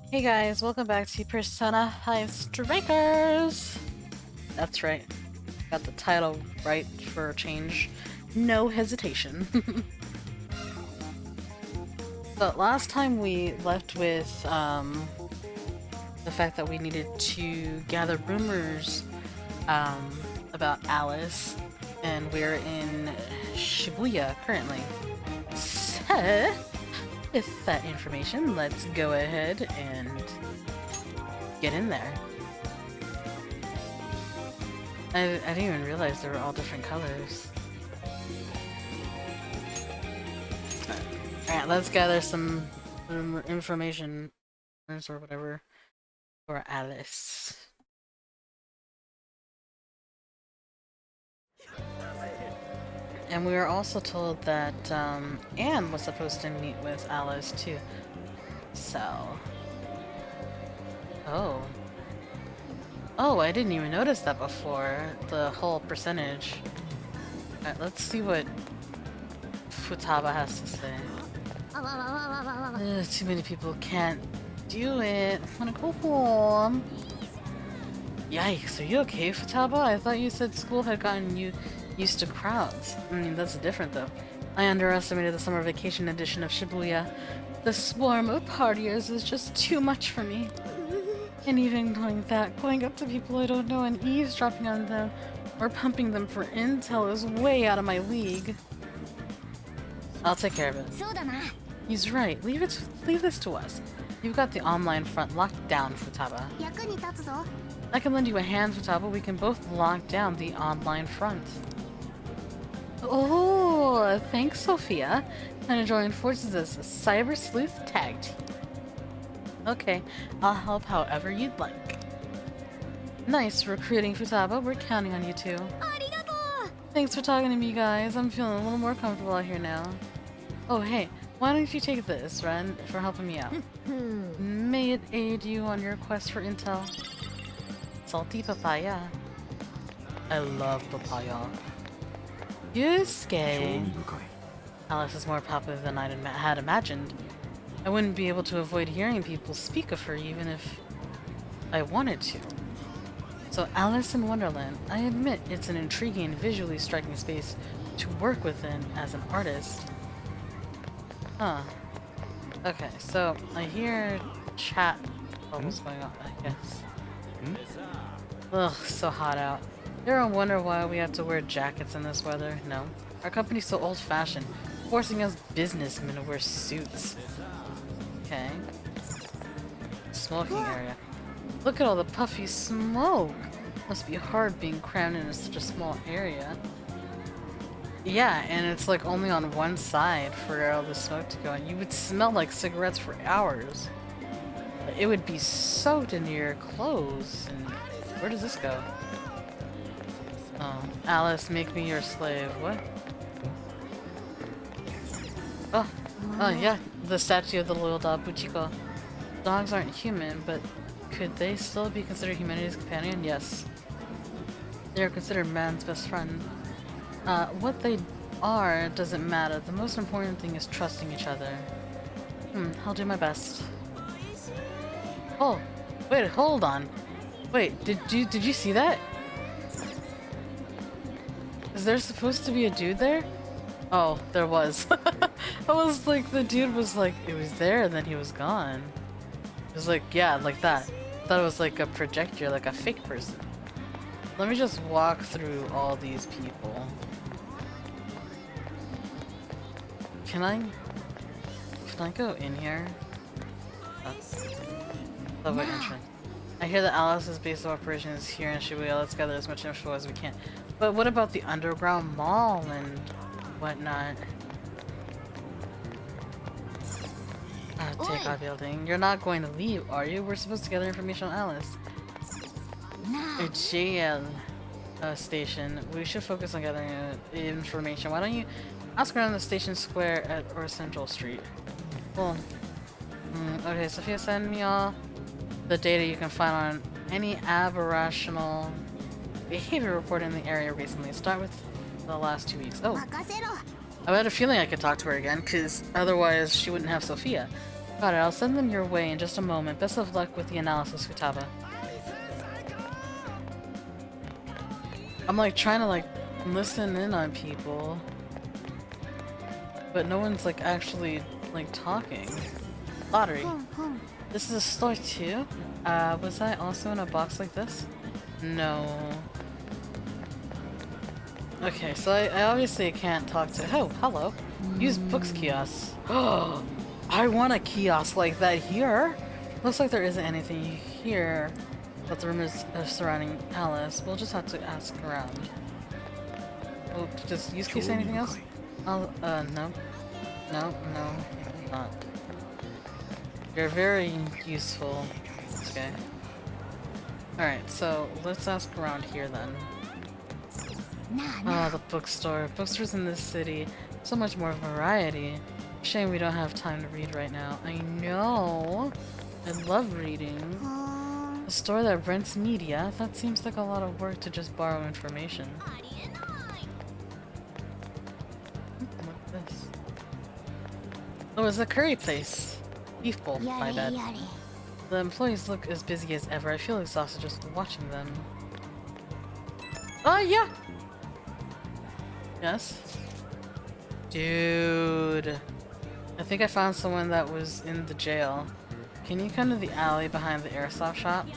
Hey guys, welcome back to Persona 5 Strikers! That's right, got the title right for a change. No hesitation. But last time we left with the fact that we needed to gather rumors about Alice, and we're in Shibuya currently. So, with that information, let's go ahead and get in there. I didn't even realize they were all different colors. Alright, let's gather some information or whatever for Alice. And we were also told that Anne was supposed to meet with Alice too. So... Oh. Oh, I didn't even notice that before. The whole percentage. Alright, let's see what Futaba has to say. Too many people can't do it. I wanna go home. Yikes, are you okay, Futaba? I thought you said school had gotten you used to crowds. I mean, that's different though. I underestimated the summer vacation edition of Shibuya. The swarm of partiers is just too much for me. And even doing that, going up to people I don't know and eavesdropping on them or pumping them for intel is way out of my league. I'll take care of it. He's right. Leave this to us. You've got the online front locked down, Futaba. I can lend you a hand, Futaba. We can both lock down the online front. Oh, thanks, Sophia. I'm joining forces as a cyber sleuth tag team. Okay, I'll help however you'd like. Nice recruiting, Futaba. We're counting on you too. Thanks for talking to me, guys. I'm feeling a little more comfortable out here now. Oh, hey, why don't you take this, Ren, for helping me out? May it aid you on your quest for intel. Salty papaya. I love papaya. Yusuke. Alice is more popular than I had imagined. I wouldn't be able to avoid hearing people speak of her even if I wanted to. So Alice in Wonderland, I admit it's an intriguing and visually striking space to work within as an artist. Huh. Okay, so I hear chat bubbles going on, I guess. Ugh, so hot out. You ever wonder why we have to wear jackets in this weather? No. Our company's so old-fashioned, forcing us businessmen to wear suits. Okay. Smoking area. Look at all the puffy smoke! Must be hard being crammed into such a small area. Yeah, and it's like only on one side for all the smoke to go in. You would smell like cigarettes for hours. It would be soaked into your clothes. And where does this go? Oh, Alice, make me your slave. What? Oh yeah, the statue of the loyal dog Buchiko. Dogs aren't human, but could they still be considered humanity's companion? Yes. They are considered man's best friend. What they are doesn't matter. The most important thing is trusting each other. I'll do my best. Oh, wait, hold on. Wait, did you see that? Is there supposed to be a dude there? Oh, there was. I was like, the dude was like, it was there and then he was gone. It was like, yeah, like that. I thought it was like a projector, like a fake person. Let me just walk through all these people. Can I go in here? Subway entrance. I hear that Alice's base of operations is here in Shibuya. Let's gather as much info as we can. But what about the underground mall and whatnot? Takeoff building. You're not going to leave, are you? We're supposed to gather information on Alice. A JL station. We should focus on gathering information. Why don't you ask around the station square or Central Street? Well, okay, Sophia, send me all the data you can find on any aberrational behavior reported in the area recently. Start with the last 2 weeks. Oh. I had a feeling I could talk to her again, because otherwise she wouldn't have Sophia. Got it, I'll send them your way in just a moment. Best of luck with the analysis, Futaba. I'm like trying to like listen in on people, but no one's like actually like talking. Lottery. This is a store too? Was I also in a box like this? No. Okay, so I obviously can't talk to— oh, hello. Use books kiosk. Oh, I want a kiosk like that here. Looks like there isn't anything here but the rumors surrounding Alice. We'll just have to ask around. Oh, does use case say anything else? No. No, not. You're very useful. Okay. Alright, so let's ask around here then. Oh, the bookstore. Bookstores in this city. So much more variety. Shame we don't have time to read right now. I know. I love reading. A store that rents media? That seems like a lot of work to just borrow information. What's this? Oh, it's a curry place. Beef bowl, my bad. The employees look as busy as ever. I feel exhausted just watching them. Oh, yeah! Yes? Dude. I think I found someone that was in the jail. Can you come to the alley behind the airsoft shop?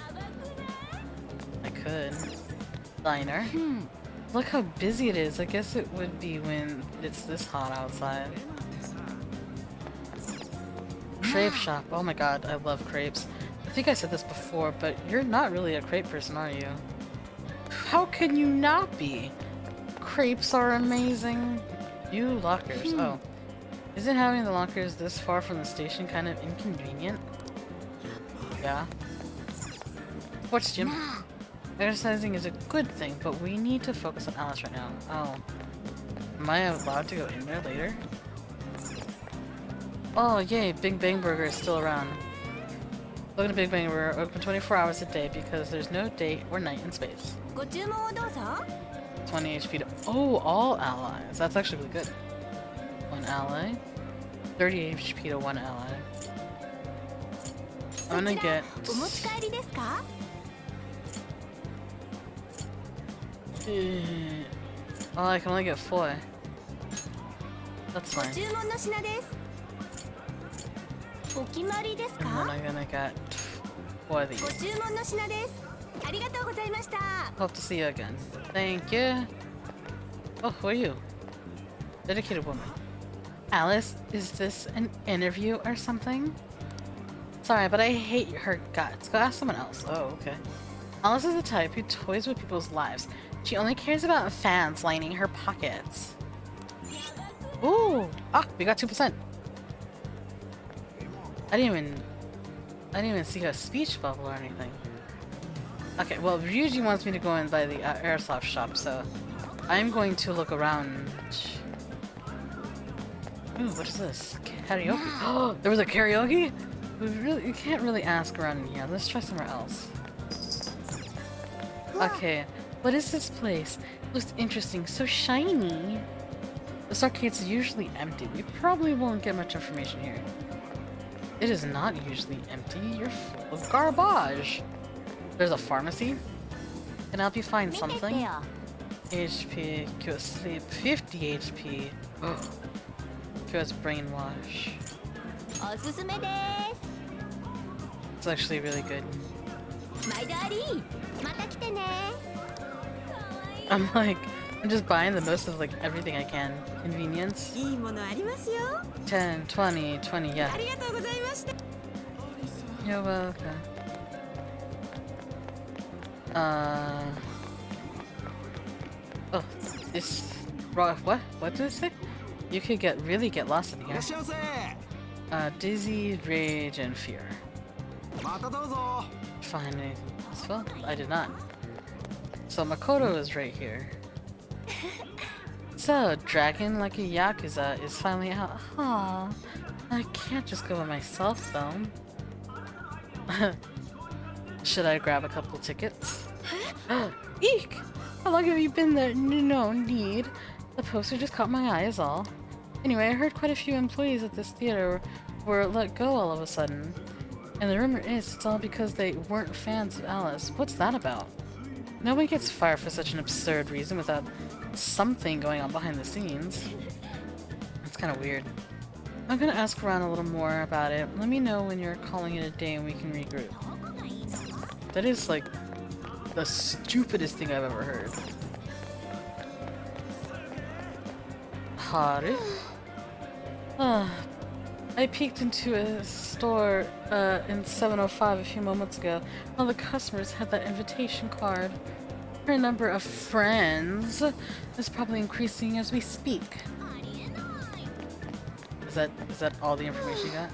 I could. Diner. Look how busy it is. I guess it would be when it's this hot outside. Crepe shop. Oh my god, I love crepes. I think I said this before, but you're not really a crepe person, are you? How can you not be? Crepes are amazing. You lockers. Oh. Isn't having the lockers this far from the station kind of inconvenient? Yeah. Sports gym. Exercising is a good thing, but we need to focus on Alice right now. Oh. Am I allowed to go in there later? Oh, yay, Big Bang Burger is still around. Look at Big Bang Burger, open 24 hours a day because there's no day or night in space. 20 HP to— oh, all allies. That's actually really good. One ally. 30 HP to one ally. I'm gonna get— oh, I can only get 4. That's fine. And then I'm gonna get 4 of these. Hope to see you again. Thank you. Oh, who are you? Dedicated woman. Alice, is this an interview or something? Sorry, but I hate her guts. Go ask someone else. Oh, okay. Alice is the type who toys with people's lives. She only cares about fans lining her pockets. Ooh! Ah, we got 2%. I didn't even see a speech bubble or anything. Okay, well, Ryuji wants me to go in by the airsoft shop, so I'm going to look around. Ooh, what is this? Karaoke? Oh, there was a karaoke? You can't really ask around in here. Let's try somewhere else. Okay, what is this place? It looks interesting, so shiny. This arcade's usually empty. We probably won't get much information here. It is not usually empty. You're full of garbage. There's a pharmacy. Can I help you find something? HP, cure sleep, 50 HP. Cures brainwash. It's actually really good. I'm just buying the most of like everything I can. Convenience. 10, 20, 20, yeah. You're welcome. Oh, this— what? What did it say? You could really get lost in here. Dizzy, rage, and fear. Find anything useful? I did not. So Makoto is right here. So, dragging like a Yakuza is finally out. Aw, I can't just go by myself though. Should I grab a couple tickets? Eek! How long have you been there? No need. The poster just caught my eye is all. Anyway, I heard quite a few employees at this theater were let go all of a sudden. And the rumor is it's all because they weren't fans of Alice. What's that about? Nobody gets fired for such an absurd reason without something going on behind the scenes. It's kind of weird. I'm gonna ask around a little more about it. Let me know when you're calling it a day and we can regroup. That is like the stupidest thing I've ever heard. Haru? I peeked into a store in 705 a few moments ago. All the customers had that invitation card. Her number of friends is probably increasing as we speak. Is that all the information you got?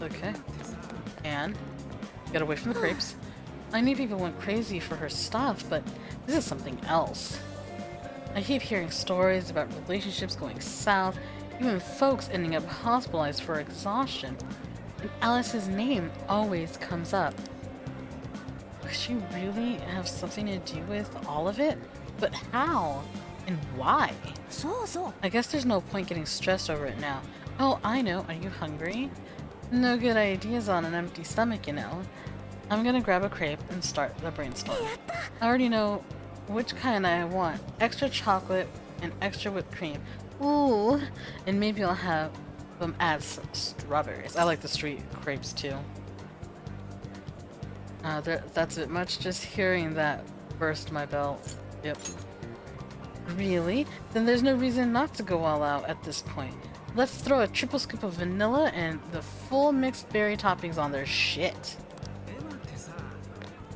Okay. And get away from the crepes. I knew people went crazy for her stuff, but this is something else. I keep hearing stories about relationships going south, even folks ending up hospitalized for exhaustion. And Alice's name always comes up. Could she really have something to do with all of it? But how? And why? I guess there's no point getting stressed over it now. Oh, I know. Are you hungry? No good ideas on an empty stomach, you know. I'm gonna grab a crepe and start the brainstorm. I already know which kind I want. Extra chocolate and extra whipped cream. Ooh, and maybe I'll have them add some strawberries. I like the street crepes too. That's a bit much. Just hearing that burst my belt. Yep. Really? Then there's no reason not to go all out at this point. Let's throw a triple scoop of vanilla and the full mixed berry toppings on there. Shit.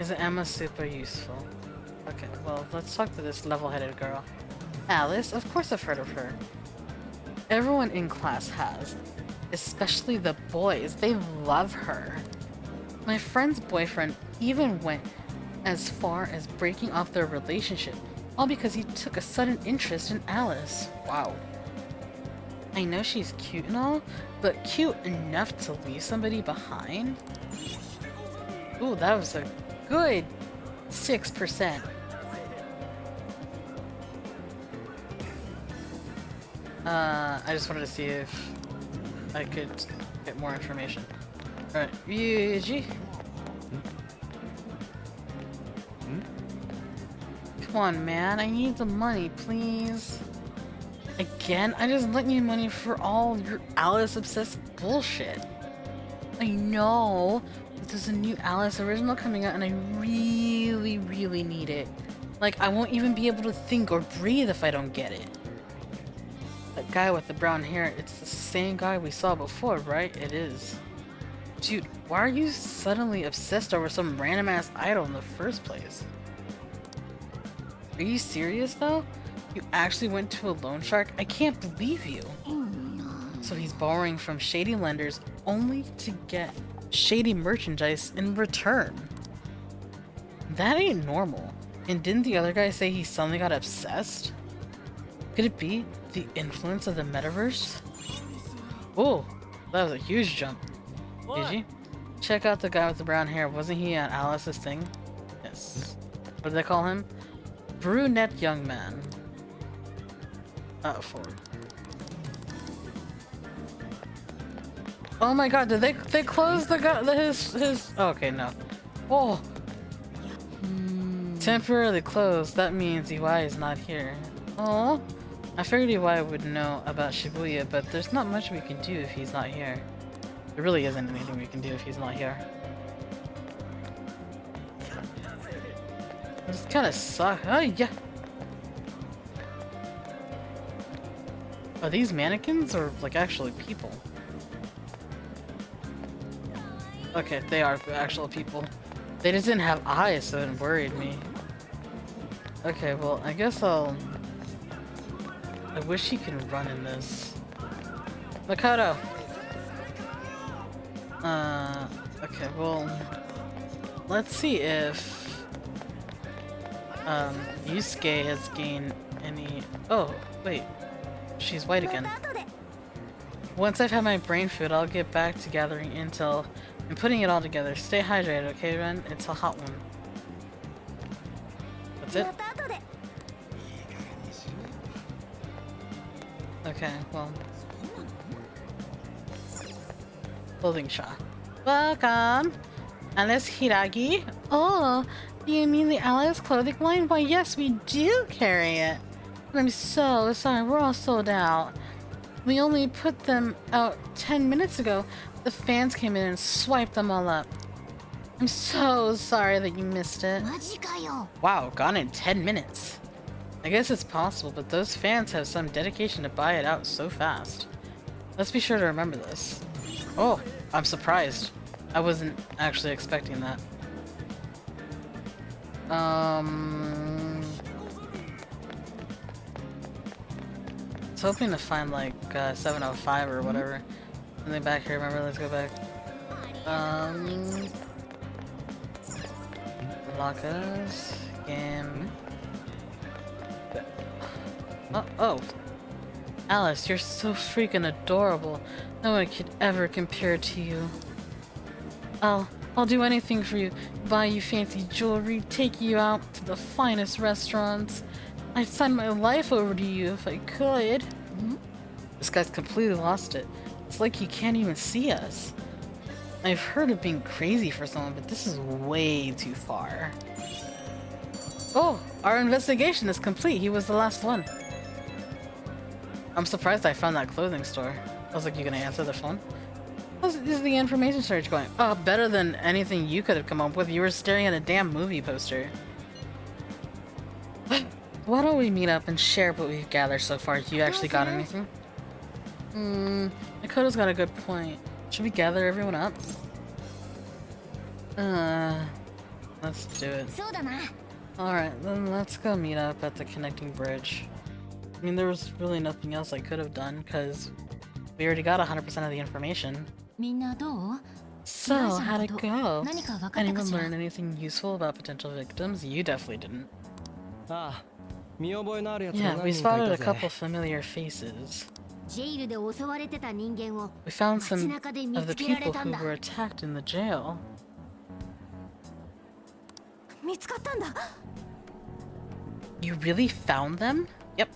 Is Emma super useful? Okay, well, let's talk to this level-headed girl. Alice? Of course I've heard of her. Everyone in class has. Especially the boys. They love her. My friend's boyfriend even went as far as breaking off their relationship, all because he took a sudden interest in Alice. Wow. I know she's cute and all, but cute enough to leave somebody behind? Ooh, that was a good 6%. I just wanted to see if I could get more information. Alright, Yuji. Come on, man. I need the money, please. Again? I just lent you money for all your Alice-obsessed bullshit. I know, but there's a new Alice original coming out and I really, really need it. Like, I won't even be able to think or breathe if I don't get it. That guy with the brown hair, it's the same guy we saw before, right? It is. Dude, why are you suddenly obsessed over some random-ass idol in the first place? Are you serious, though? You actually went to a loan shark? I can't believe you. So he's borrowing from shady lenders only to get shady merchandise in return. That ain't normal. And didn't the other guy say he suddenly got obsessed? Could it be the influence of the metaverse? Oh, that was a huge jump. Did you? Check out the guy with the brown hair. Wasn't he on Alice's thing? Yes. What did they call him? Brunette young man. Forward. Oh my god, did they close the guy his oh, okay, no. Oh. Temporarily closed. That means EY is not here. Oh. I figured EY would know about Shibuya, but there's not much we can do if he's not here. There really isn't anything we can do if he's not here. This kind of sucks. Oh, yeah. Are these mannequins or, like, actually people? Okay, they are actual people. They just didn't have eyes, so it worried me. Okay, well, I guess I wish he could run in this. Makoto! Okay, well, let's see if Yusuke has gained any. Oh, wait, she's white again. Once I've had my brain food, I'll get back to gathering intel and putting it all together. Stay hydrated, okay, Ren? It's a hot one. That's it? Okay, well. clothing shop. Welcome! Alice Hiragi? Oh, do you mean the Alice clothing line? Why, yes, we do carry it. I'm so sorry, we're all sold out. We only put them out 10 minutes ago. The fans came in and swiped them all up. I'm so sorry that you missed it. Wow, gone in 10 minutes. I guess it's possible, but those fans have some dedication to buy it out so fast. Let's be sure to remember this. Oh, I'm surprised. I wasn't actually expecting that. I was hoping to find like 705 or whatever. Something back here, remember? Let's go back. Lockers. Game. Oh. Alice, you're so freaking adorable. No one could ever compare to you. I'll do anything for you. Buy you fancy jewelry, take you out to the finest restaurants. I'd sign my life over to you if I could. This guy's completely lost it. It's like he can't even see us. I've heard of being crazy for someone, but this is way too far. Oh, our investigation is complete. He was the last one. I'm surprised I found that clothing store. I was like, you gonna answer the phone? How's the information search going? Oh, better than anything you could have come up with. You were staring at a damn movie poster. Why don't we meet up and share what we've gathered so far? You actually got anything? Makoto's got a good point. Should we gather everyone up? Let's do it. Alright, then let's go meet up at the connecting bridge. I mean, there was really nothing else I could have done, because we already got 100% of the information. So, how'd it go? Anyone learn anything useful about potential victims? You definitely didn't. Yeah, we spotted a couple familiar faces. We found some of the people who were attacked in the jail. You really found them? Yep.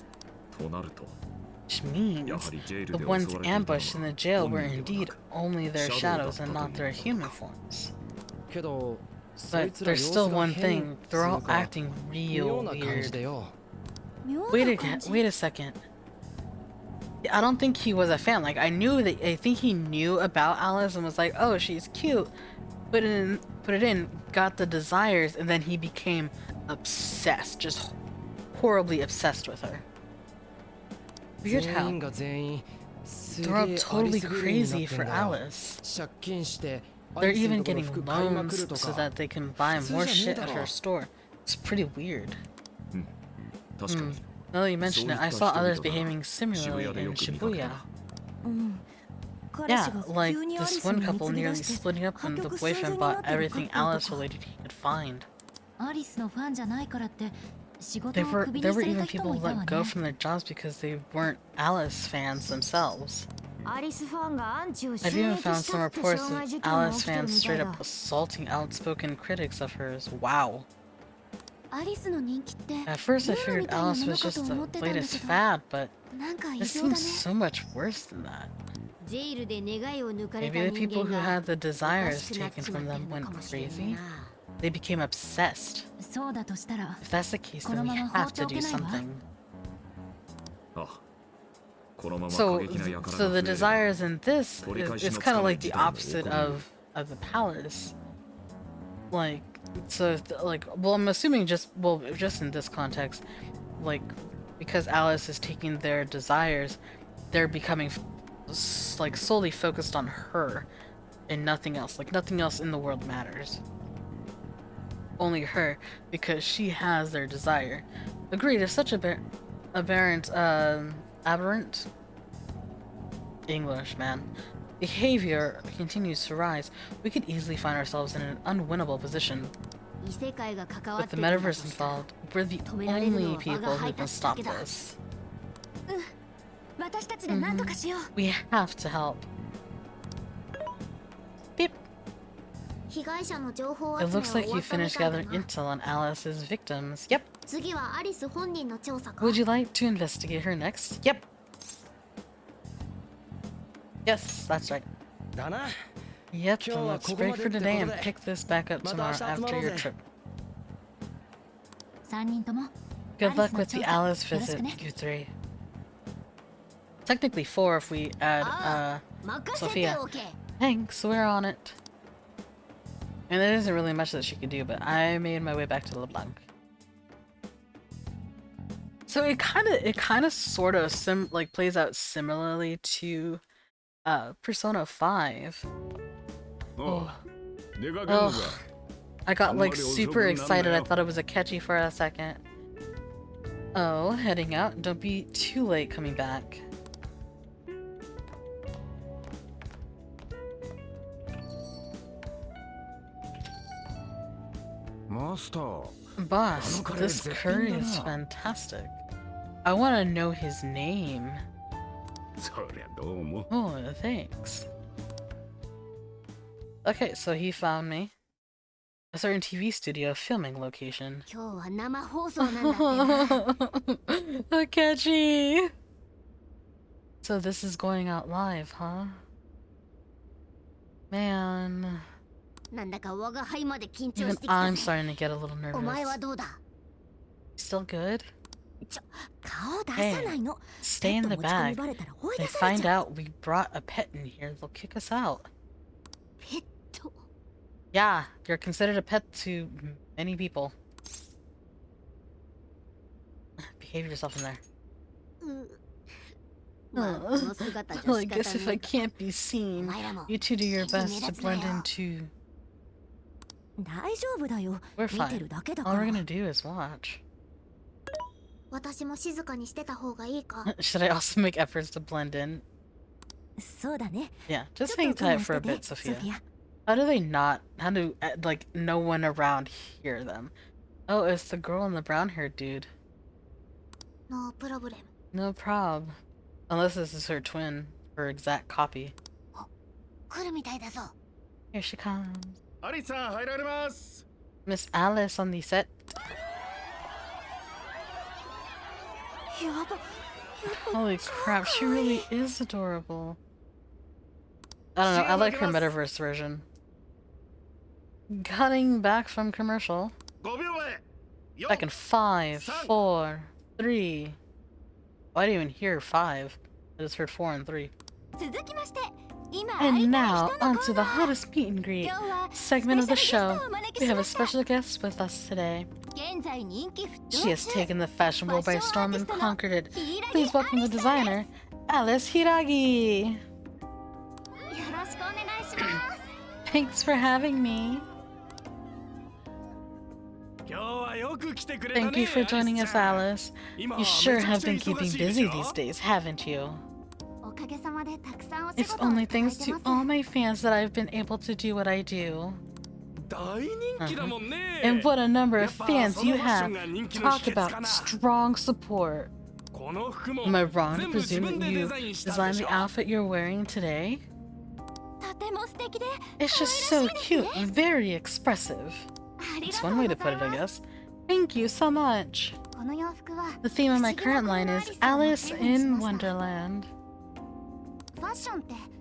Which means the ones ambushed in the jail were indeed only their shadows and not their human forms. But there's still one thing, they're all acting real weird. Wait a second. I don't think he was a fan. Like, I think he knew about Alice and was like, oh, she's cute. Put it in, got the desires, and then he became obsessed. Just horribly obsessed with her. Weird how they're all totally crazy for Alice. They're even getting loans so that they can buy more shit at her store. It's pretty weird. Now that you mention it, I saw others behaving similarly in Shibuya. Yeah, like this one couple nearly splitting up when the boyfriend bought everything Alice related he could find. There were even people who let go from their jobs because they weren't Alice fans themselves. I've even found some reports of Alice fans straight up assaulting outspoken critics of hers. Wow. At first I figured Alice was just the latest fad, but this seems so much worse than that. Maybe the people who had the desires taken from them went crazy. They became obsessed. If that's the case, then we have to do something. So the desires in this is kind of like the opposite of the palace. Like, so well, I'm assuming just in this context, like, because Alice is taking their desires, they're becoming like solely focused on her and nothing else. Like, nothing else in the world matters. Only her, because she has their desire. Agreed, if such aberrant English, man, behavior continues to rise, we could easily find ourselves in an unwinnable position. With the metaverse involved, we're the only people who can stop this. We have to help. Beep. It looks like you finished gathering intel on Alice's victims. Yep. Would you like to investigate her next? Yep. Yes, that's right. Yep, then let's break for today and pick this back up tomorrow after your trip. Good luck with the Alice visit, you three. Technically 4 if we add, Sophia. Thanks, we're on it. And there isn't really much that she could do, but I made my way back to LeBlanc. So it kind of sort of plays out similarly to Persona 5. Oh. Oh. I got like super excited. I thought it was a catchy for a second. Oh, heading out. Don't be too late coming back. Boss, this curry is fantastic. I want to know his name. Oh, thanks. Okay, so he found me. A certain TV studio filming location. Catchy! So this is going out live, huh? Man. Even I'm starting to get a little nervous. Still good? Hey, stay in the bag. If they find out we brought a pet in here, they'll kick us out. Yeah, you're considered a pet to many people. Behave yourself in there. Well, I guess if I can't be seen, you two do your best to blend in too. We're fine. All we're gonna do is watch. Should I also make efforts to blend in? Yeah, just hang tight for a bit, Sophia. How do they not? How do, like, no one around hear them? Oh, it's the girl in the brown-haired dude. No prob. Unless this is her twin, her exact copy. Here she comes. Miss Alice on the set. Holy crap, she really is adorable. I don't know, I like her metaverse version. Cutting back from commercial. Back in 5, 4, 3. Oh, I didn't even hear 5. I just heard 4 and 3. And now, onto the hottest meet and greet segment of the show. We have a special guest with us today. She has taken the fashion world by storm and conquered it. Please welcome the designer, Alice Hiragi. Thanks for having me. Thank you for joining us, Alice. You sure have been keeping busy these days, haven't you? It's only thanks to all my fans that I've been able to do what I do. And what a number of fans you have. Talk about strong support. Am I wrong to presume that you designed the outfit you're wearing today? It's just so cute and very expressive. That's one way to put it, I guess. Thank you so much. The theme of my current line is Alice in Wonderland.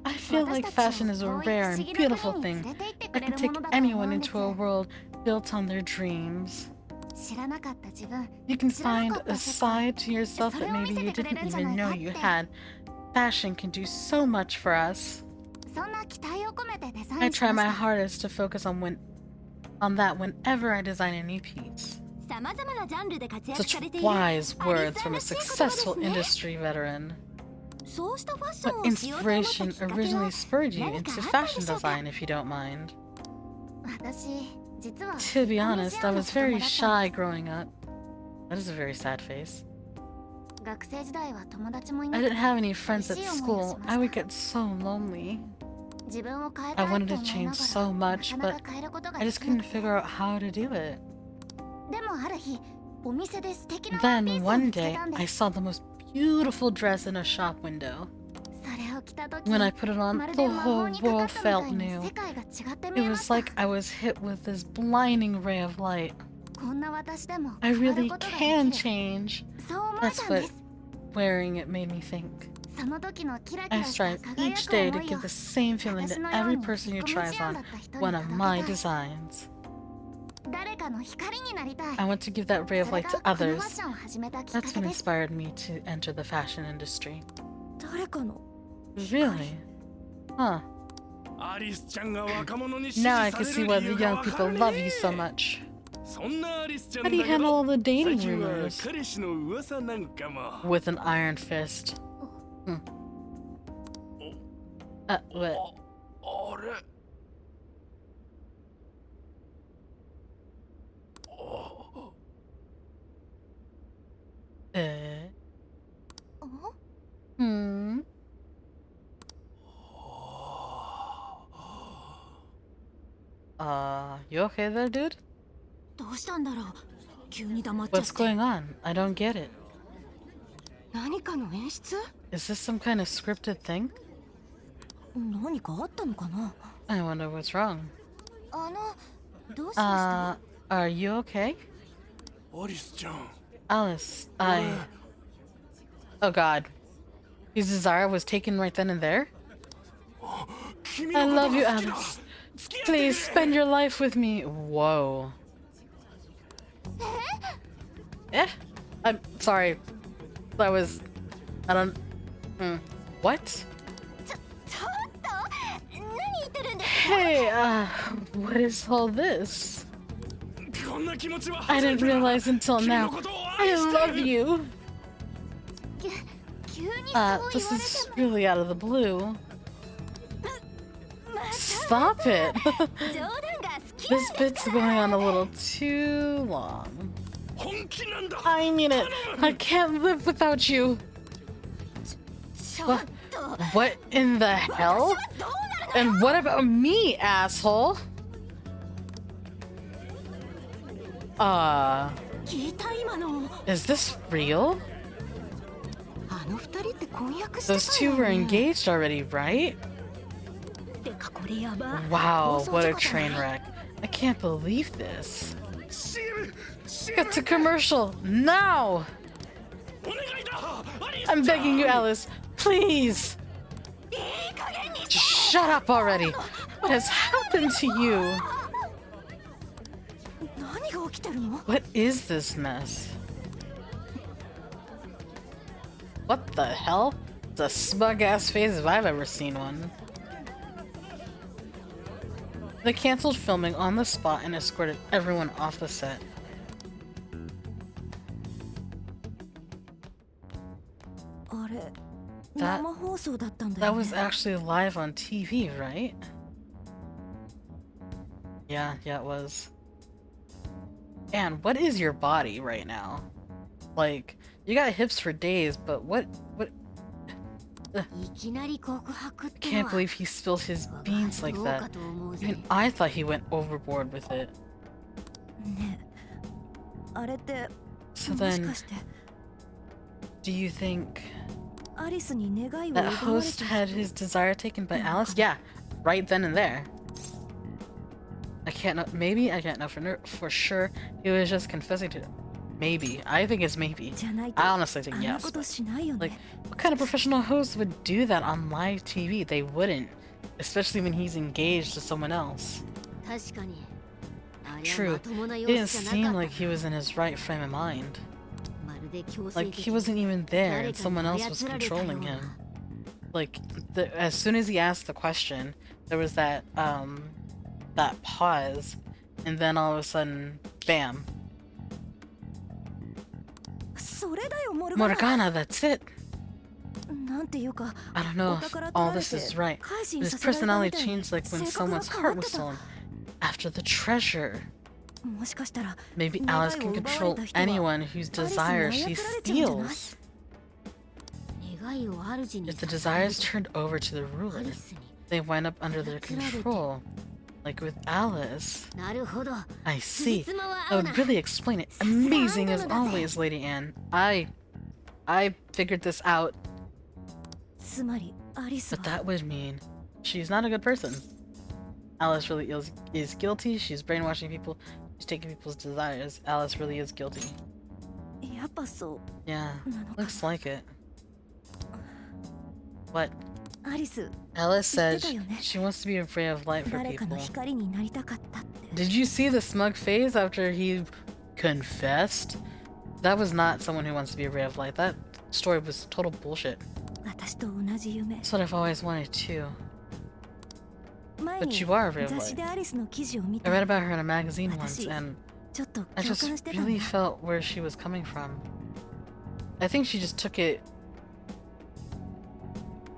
I feel like fashion is a rare and beautiful thing that can take anyone into a world built on their dreams. You can find a side to yourself that maybe you didn't even know you had. Fashion can do so much for us. I try my hardest to focus on that whenever I design a new piece. Such wise words from a successful industry veteran. What inspiration originally spurred you into fashion design, if you don't mind? To be honest, I was very shy growing up. That is a very sad face. I didn't have any friends at school. I would get so lonely. I wanted to change so much, but I just couldn't figure out how to do it. Then, one day, I saw the most beautiful dress in a shop window. When I put it on, the whole world felt new. It was like I was hit with this blinding ray of light. I really can change. That's what wearing it made me think. I strive each day to give the same feeling to every person who tries on one of my designs. I want to give that ray of light to others. That's what inspired me to enter the fashion industry. Really? Huh. Now I can see why the young people love you so much. How do you handle all the dating rumors? With an iron fist. What? You okay there, dude? What's going on? I don't get it. Is this some kind of scripted thing? I wonder what's wrong. Are you okay? Alice, Oh god. His desire was taken right then and there? I love you, Alice. Please spend your life with me. Whoa. I'm sorry. I don't... What? Hey, what is all this? I didn't realize until now. I love you. This is really out of the blue. Stop it! This bit's going on a little too long. I mean it. I can't live without you. What in the hell? And what about me, asshole? Is this real? Those two were engaged already, right? Wow, what a train wreck. I can't believe this. Get to commercial, now! I'm begging you, Alice, please! Shut up already! What has happened to you? What is this mess? What the hell? It's a smug-ass face if I've ever seen one. They canceled filming on the spot and escorted everyone off the set. That was actually live on TV, right? Yeah, it was. And what is your body right now? Like, you got hips for days, but what? I can't believe he spilled his beans like that. Even I thought he went overboard with it. So then, do you think that host had his desire taken by Alice? Yeah, right then and there. I can't know. Maybe I can't know for sure. He was just confessing to it. Maybe. I think it's maybe. I honestly think yes. Like, what kind of professional host would do that on live TV? They wouldn't. Especially when he's engaged to someone else. True. It didn't seem like he was in his right frame of mind. Like, he wasn't even there and someone else was controlling him. Like, as soon as he asked the question, there was that pause, and then all of a sudden, bam. Morgana, that's it. I don't know if all this is right, but his personality changed like when someone's heart was stolen. After the treasure. Maybe Alice can control anyone whose desire she steals. If the desire is turned over to the ruler, they wind up under their control. Like with Alice. I see. That would really explain it. Amazing as always, Lady Anne. I figured this out. But that would mean she's not a good person. Alice really is guilty. She's brainwashing people. She's taking people's desires. Alice really is guilty. Yeah, looks like it. What? Alice said she wants to be a ray of light for people. Did you see the smug face after he confessed? That was not someone who wants to be a ray of light. That story was total bullshit. That's what I've always wanted too. But you are a ray of light. I read about her in a magazine once, and I just really felt where she was coming from. I think she just took it.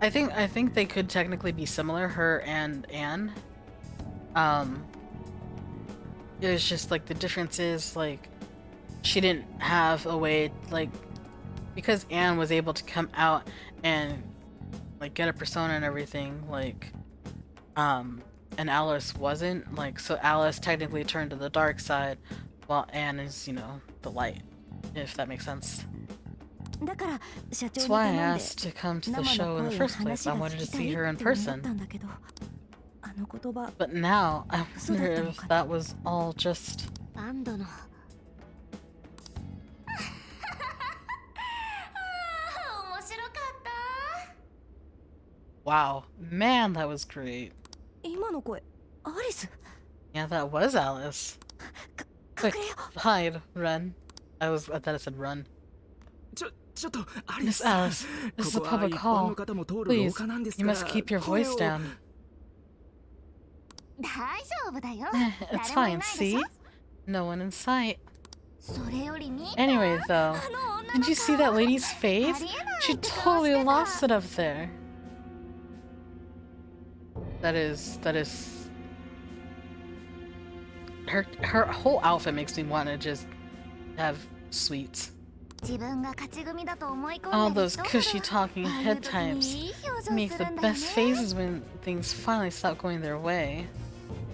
I think they could technically be similar, her and Anne. It was just like the difference is like she didn't have a way, like, because Anne was able to come out and like get a persona and everything, like and Alice wasn't, like, so Alice technically turned to the dark side while Anne is, you know, the light, if that makes sense. That's why I asked to come to the show in the first place. I wanted to see her in person. But now, I wonder if that was all just... Wow. Man, that was great. Yeah, that was Alice. Quick, hide, run. I thought I said run. Miss Alice, this is a public hall. Please, you must keep your voice down. It's fine, see? No one in sight. Anyway, though, did you see that lady's face? She totally lost it up there. That is... Her whole outfit makes me want to just have sweets. All those cushy talking head types make the best faces when things finally stop going their way.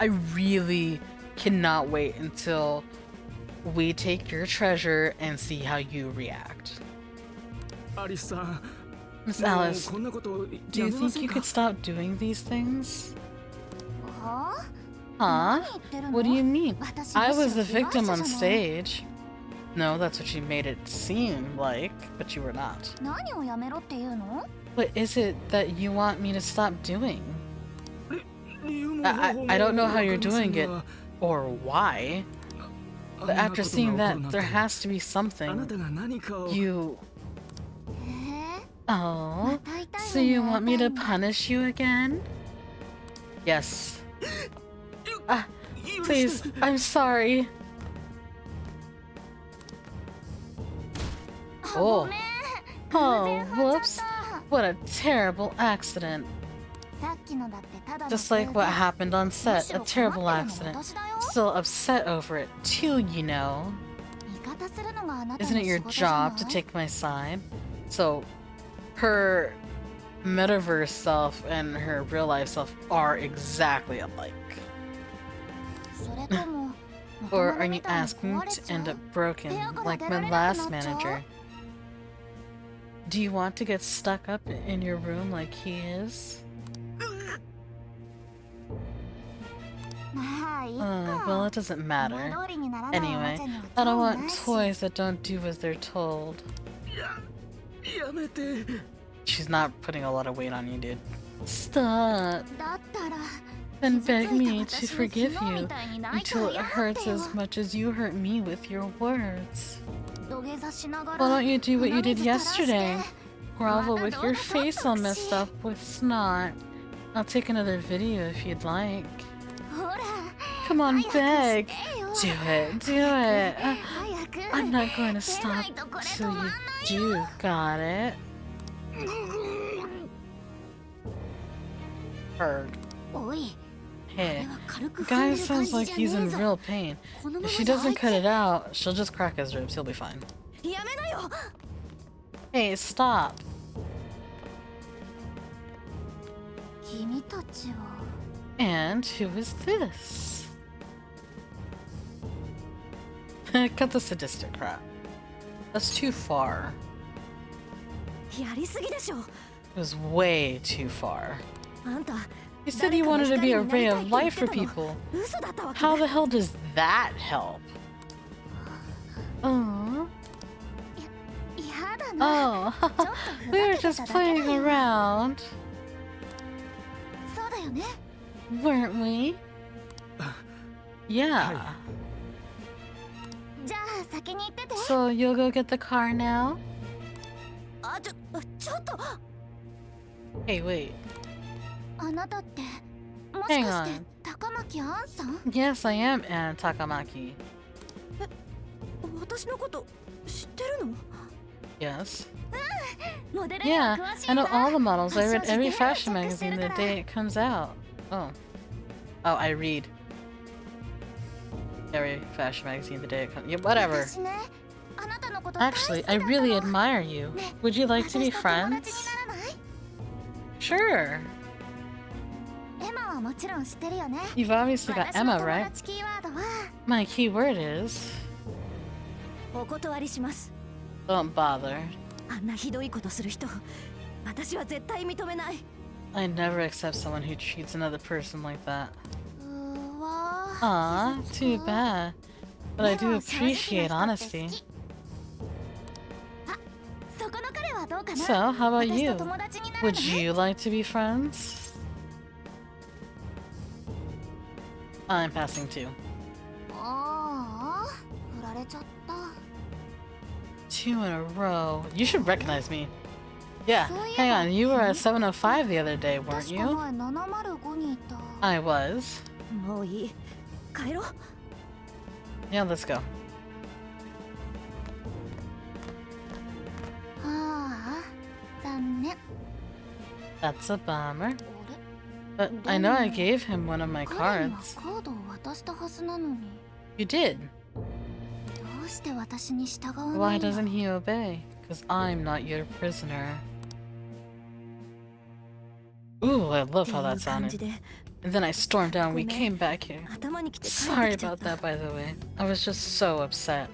I really cannot wait until we take your treasure and see how you react. Miss Alice, do you think you could stop doing these things? Huh? What do you mean? I was the victim on stage. No, that's what you made it seem like, but you were not. What is it that you want me to stop doing? I don't know how you're doing it, or why. But after seeing that, there has to be something. You... Oh, so you want me to punish you again? Yes. Please, I'm sorry. Oh. Oh, whoops. What a terrible accident. Just like what happened on set, a terrible accident. Still upset over it, too, you know. Isn't it your job to take my side? So, her metaverse self and her real life self are exactly alike. Or are you asking to end up broken, like my last manager? Do you want to get stuck up in your room like he is? Well, it doesn't matter. Anyway, I don't want toys that don't do as they're told. She's not putting a lot of weight on you, dude. Stop! Then beg me to forgive you until it hurts as much as you hurt me with your words. Why don't you do what you did yesterday? Grovel with your face all messed up with snot. I'll take another video if you'd like. Come on, beg! Do it, do it! I'm not going to stop till you do, got it? Heard. Hey, guy sounds like he's in real pain. If she doesn't cut it out, she'll just crack his ribs, he'll be fine. Hey, stop! And who is this? Cut the sadistic crap. That's too far. It was way too far. You said you wanted to be a ray of light for people. How the hell does that help? Oh, we were just playing around, weren't we? Yeah. So you'll go get the car now? Hey, wait. Hang on. Yes, I am Anne Takamaki. Yes. Yeah, I know all the models. I read every fashion magazine the day it comes out. Oh. Oh, I read every fashion magazine the day it comes. Yeah, whatever. Actually, I really admire you. Would you like to be friends? Sure. You've obviously got Emma, right? My key word is... Don't bother. I never accept someone who treats another person like that. Aw, too bad. But I do appreciate honesty. So, how about you? Would you like to be friends? I'm passing too. 2 in a row. You should recognize me. Yeah, hang on. You were at 705 the other day, weren't you? I was. Yeah, let's go. That's a bummer. But I know I gave him one of my cards. You did. Why doesn't he obey? Because I'm not your prisoner. Ooh, I love how that sounded. And then I stormed out and we came back here. Sorry about that, by the way. I was just so upset.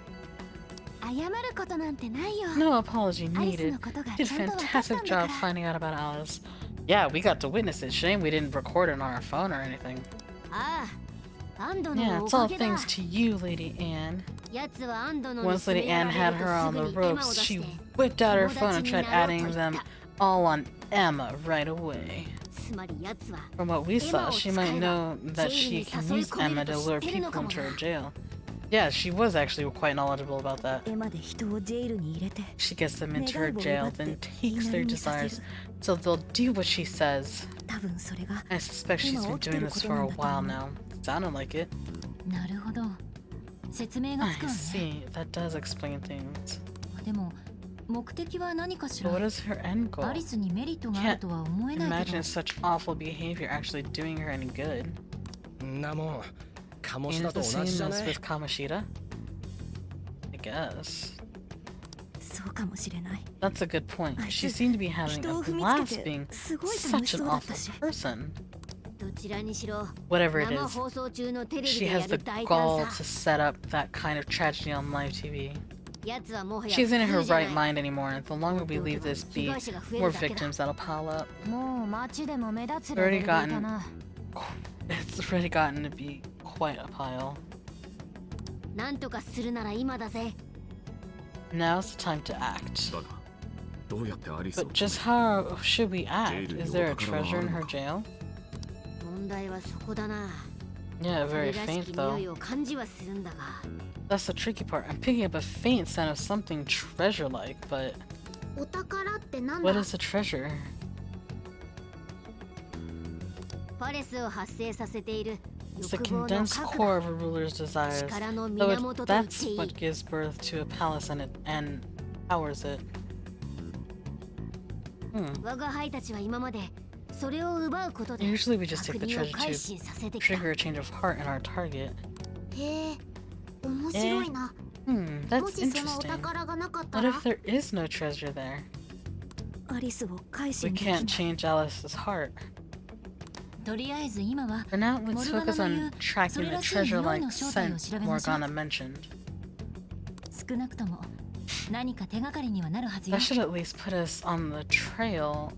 No apology needed. You did a fantastic job finding out about Alice. Yeah, we got to witness it. Shame we didn't record it on our phone or anything. Yeah, it's all thanks to you, Lady Anne. Once Lady Anne had her on the ropes, she whipped out her phone and tried adding them all on Emma right away. From what we saw, she might know that she can use Emma to lure people into her jail. Yeah, she was actually quite knowledgeable about that. She gets them into her jail, then takes their desires, so they'll do what she says. I suspect she's been doing this for a while now. Sounded like it. I see, that does explain things. But what is her end goal? Can't imagine such awful behavior actually doing her any good. Ain't it the same as with Kamoshida? I guess. That's a good point. She seemed to be having a blast being such an awful person. Whatever it is, she has the gall to set up that kind of tragedy on live TV. She isn't in her right mind anymore, and the longer we leave this be, more victims that'll pile up. It's already gotten to be quite a pile. Now's the time to act. But just how should we act? Is there a treasure in her jail? Yeah, very faint though. That's the tricky part. I'm picking up a faint scent of something treasure-like, but... What is a treasure? It's the condensed core of a ruler's desires, though that's what gives birth to a palace and powers it. Usually we just take the treasure to trigger a change of heart in our target. That's interesting. What if there is no treasure there? We can't change Alice's heart. For now, let's focus on tracking the treasure-like scent Morgana mentioned. That should at least put us on the trail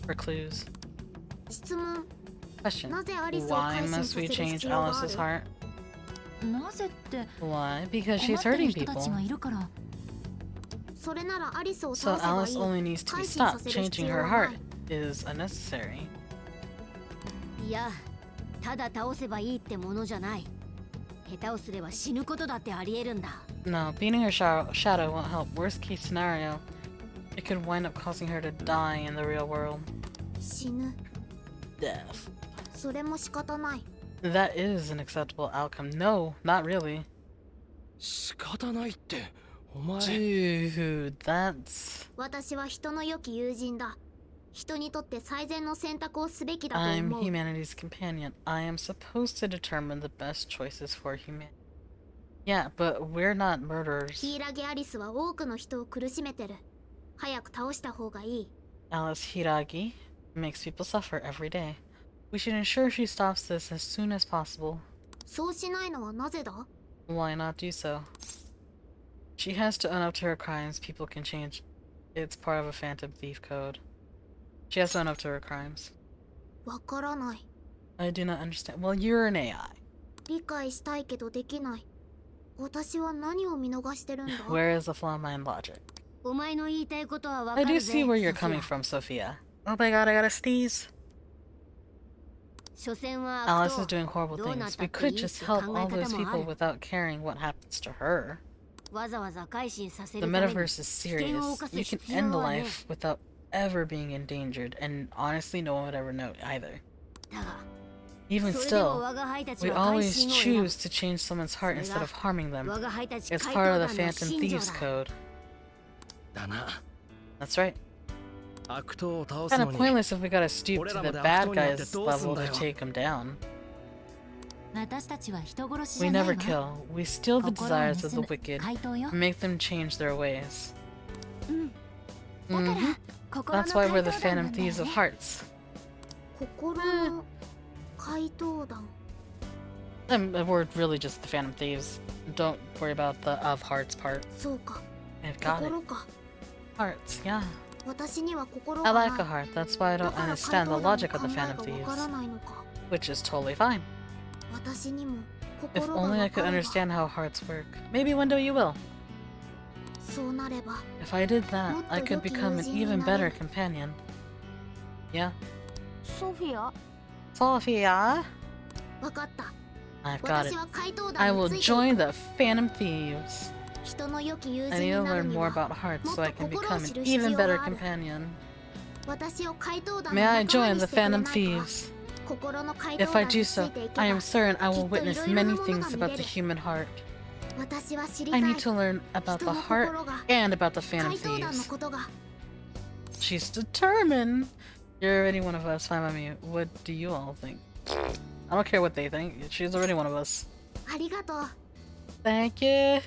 for clues. Question. Why must we change Alice's heart? Why? Because she's hurting people. So Alice only needs to be stopped. Changing her heart is unnecessary. いや、ただ倒せばいいってものじゃない。下手をすれば死ぬことだってありえるんだ。No, beating her shadow won't help. Worst case scenario, it could wind up causing her to die in the real world. 死ぬ。 Death. それも仕方ない。 That is an acceptable outcome. No, not really. 仕方ないって、お前。Dude, that's... 私は人の良き友人だ。人にとって最善の選択をすべきだと思う。 I'm humanity's companion. I am supposed to determine the best choices for humanity. Yeah, but we're not murderers. ヒイラギアリスは多くの人を苦しめてる。早く倒した方がいい。 Alice Hiragi makes people suffer every day. We should ensure she stops this as soon as possible. そうしないのはなぜだ? Why not do so? She has to own up to her crimes. People can change. It's part of a Phantom Thief code. She has to own up to her crimes. わからない。 I do not understand. Well, you're an AI. 理解したいけどできない。私は何を見逃してるんだ? Where is the flaw in my logic? お前の言いたいことはわか I る do ぜ。 see where you're coming from, Sophia. Oh my god, I gotta sneeze. 所詮は Alice is doing horrible things. We could just help all those people without caring what happens to her. わざわざ改心させ The るために metaverse is serious. You can end the life without ever being endangered, and honestly, no one would ever know either. だが Even それでも still, 我が輩たち we は改 always 心を選ぶ。 choose to change someone's heart instead of harming them. 我が輩たち It's 怪 part 盗 of the 団の Phantom 信条 Thieves だ。 code. だな。That's right. 悪党を倒す Kinda のに。 pointless if we gotta stoop to the bad guys level to 俺らまで悪党になってどうすんだよ。 take them down. 私たちは人殺しじ We ゃない never わ。 kill. We steal the 心を desires of 盗 the む wicked 怪盗よ。 and make them change their ways. だから Mhm. 心の That's 怪 why 盗 we're the 団 Phantom なんだよ Thieves of ね。 Hearts. 心の怪盗団。 We're really just the Phantom Thieves. Don't worry about the of Hearts part. そうか。 I've got it. 心か。 Hearts, yeah. 私には心 I がない。 like a heart. That's why I だ don't から understand 怪 the 盗団の logic of the 考え Phantom がわから Thieves. ないのか。 Which is totally fine. 私にも If 心が only I わ could かれば。 understand how hearts work. Maybe one day you will. そうなれば。 If I did that, I could become an even better companion. Yeah. ソフィア Sophia, わかった。 I've got 私 it. は怪盗 I 団に will ついてい join く。 the Phantom Thieves. 人の良き友 I 人 need に to なる learn に more は about hearts so I can もっと become 心を知 an る必要 even が better ある。 companion. 私を怪盗団の May I 仲間 join に the してくれ Phantom ないか。 Thieves? 心の怪盗 If I 団 do につ so, いていけば I am certain I will きっと witness 色々な many ものが things 見れ about る。 the human heart. 私は知り I たい。 need to learn about 人 the の heart 心が and about the Phantom 怪盗団の Thieves. ことが。 She's determined. You're already one of us. Fine by me. What do you all think? I don't care what they think. She's already one of us. ありがとう。 Thank you.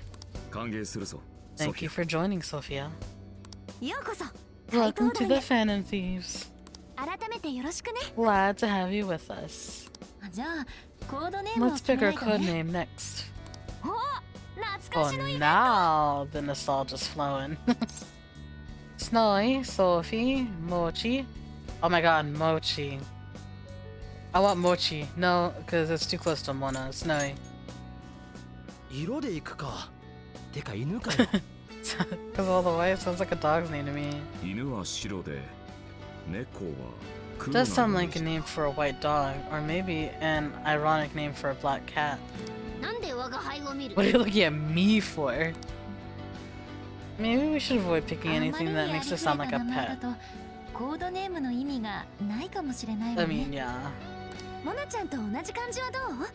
歓迎するぞ。 Thank you for joining, Sophia. ようこそ。怪盗 Welcome to 団 the へ。 Phantom Thieves. 改めてよろしくね。 Glad to have you with us. じゃあコードネームを Let's 決め pick な our いと code ね。 name next. お、懐か Oh, しのイベント。 now the nostalgia's flowing. Snowy, Sophie, Mochi. Oh my god, Mochi. I want Mochi. No, because it's too close to Mona. Snowy. 色で行くか。てか犬かよ。 Because all the white sounds like a dog's name to me. 犬は白で、猫は It does sound like a name for a white dog, or maybe an ironic name for a black cat. なんで我が輩を見る。 What are you looking at me for? Maybe we should avoid picking anything that makes us sound like a pet. コードネームの意味がないかもしれない I わ mean, ね。 yeah. モナちゃんと同じ感じはどう？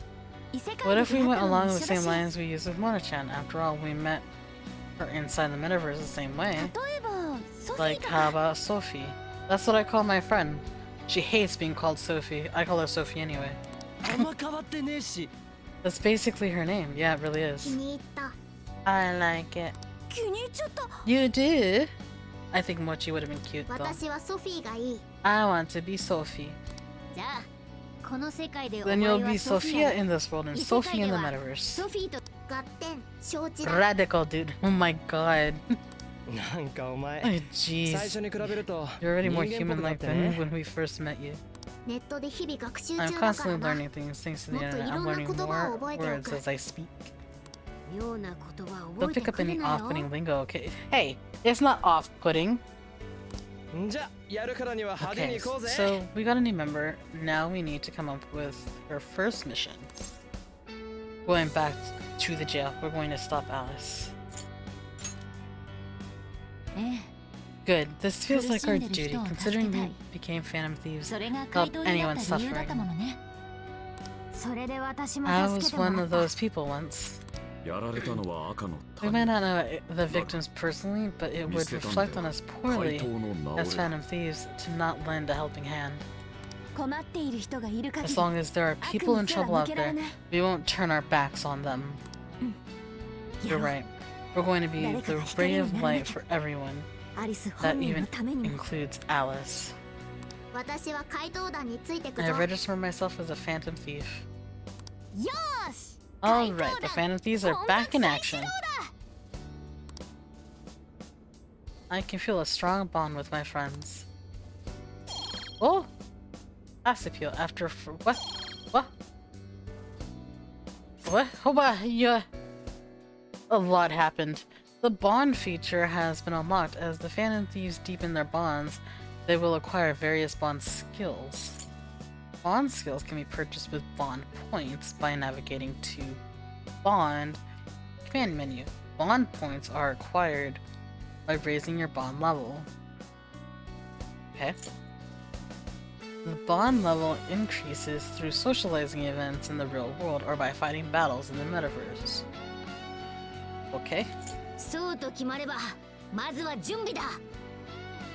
異世界 What で if we 出会 went ったの along も the 一緒だ same し。 lines we used with Mona-chan? After all, we met her inside the metaverse the same way. 例えばソフィ Like, ーと how か。 about Sophie? That's what I call my friend. She hates being called Sophie. I call her Sophie anyway. あんま変わってねえし。 That's basically her name. Yeah, it really 気 is. に入った。 I like it. 気に入っちゃった。 You do? I think Mochi would have been cute though. 私はソフィーがいい。 I want to be Sophie. じゃあこの世界でお Then 前 you'll は be ソフィ Sophia アで in this world and 異世 Sophie 界 in で the は metaverse. ソフィーと合点承知だ。 Radical, dude. Oh my god. なんかお前。 Oh, 最 jeez. 初に比べると You're already more 人間っぽくなっ human-like て than ね。 when we first met you. ネットで日々学習中 I'm だから constantly な。 learning things thanks to the もっと internet. いろ I'm んな learning 言葉を more 覚えてお words く。 as I speak. Don't pick up any off-putting lingo, okay? Hey, it's not off-putting. んじゃやるからには派手に Okay, 行こうぜ so we got a new member. Now we need to come up with her first mission. Going back to the jail. We're going to stop Alice. Good. This feels like our duty, considering we became Phantom Thieves. Help anyone suffering. I was one of those people once. やられたのは赤の We 谷 might not know the victims personally, but it would reflect on us poorly 怪盗の名 as 折れ Phantom Thieves to not lend a helping hand. As long as there are people in trouble out there, we won't turn our backs on them. You're right. We're going to be the ray of light for everyone. That even includes Alice. I register myself as a Phantom Thief. Alright, the Phantom Thieves are back in action. I can feel a strong bond with my friends. Oh! Pass appeal after what? What? What? Hoba, yeah. A lot happened. The bond feature has been unlocked. As the Phantom Thieves deepen their bonds, they will acquire various bond skills. Bond skills can be purchased with bond points by navigating to Bond command menu. Bond points are acquired by raising your bond level. Okay. The bond level increases through socializing events in the real world or by fighting battles in the metaverse. Okay.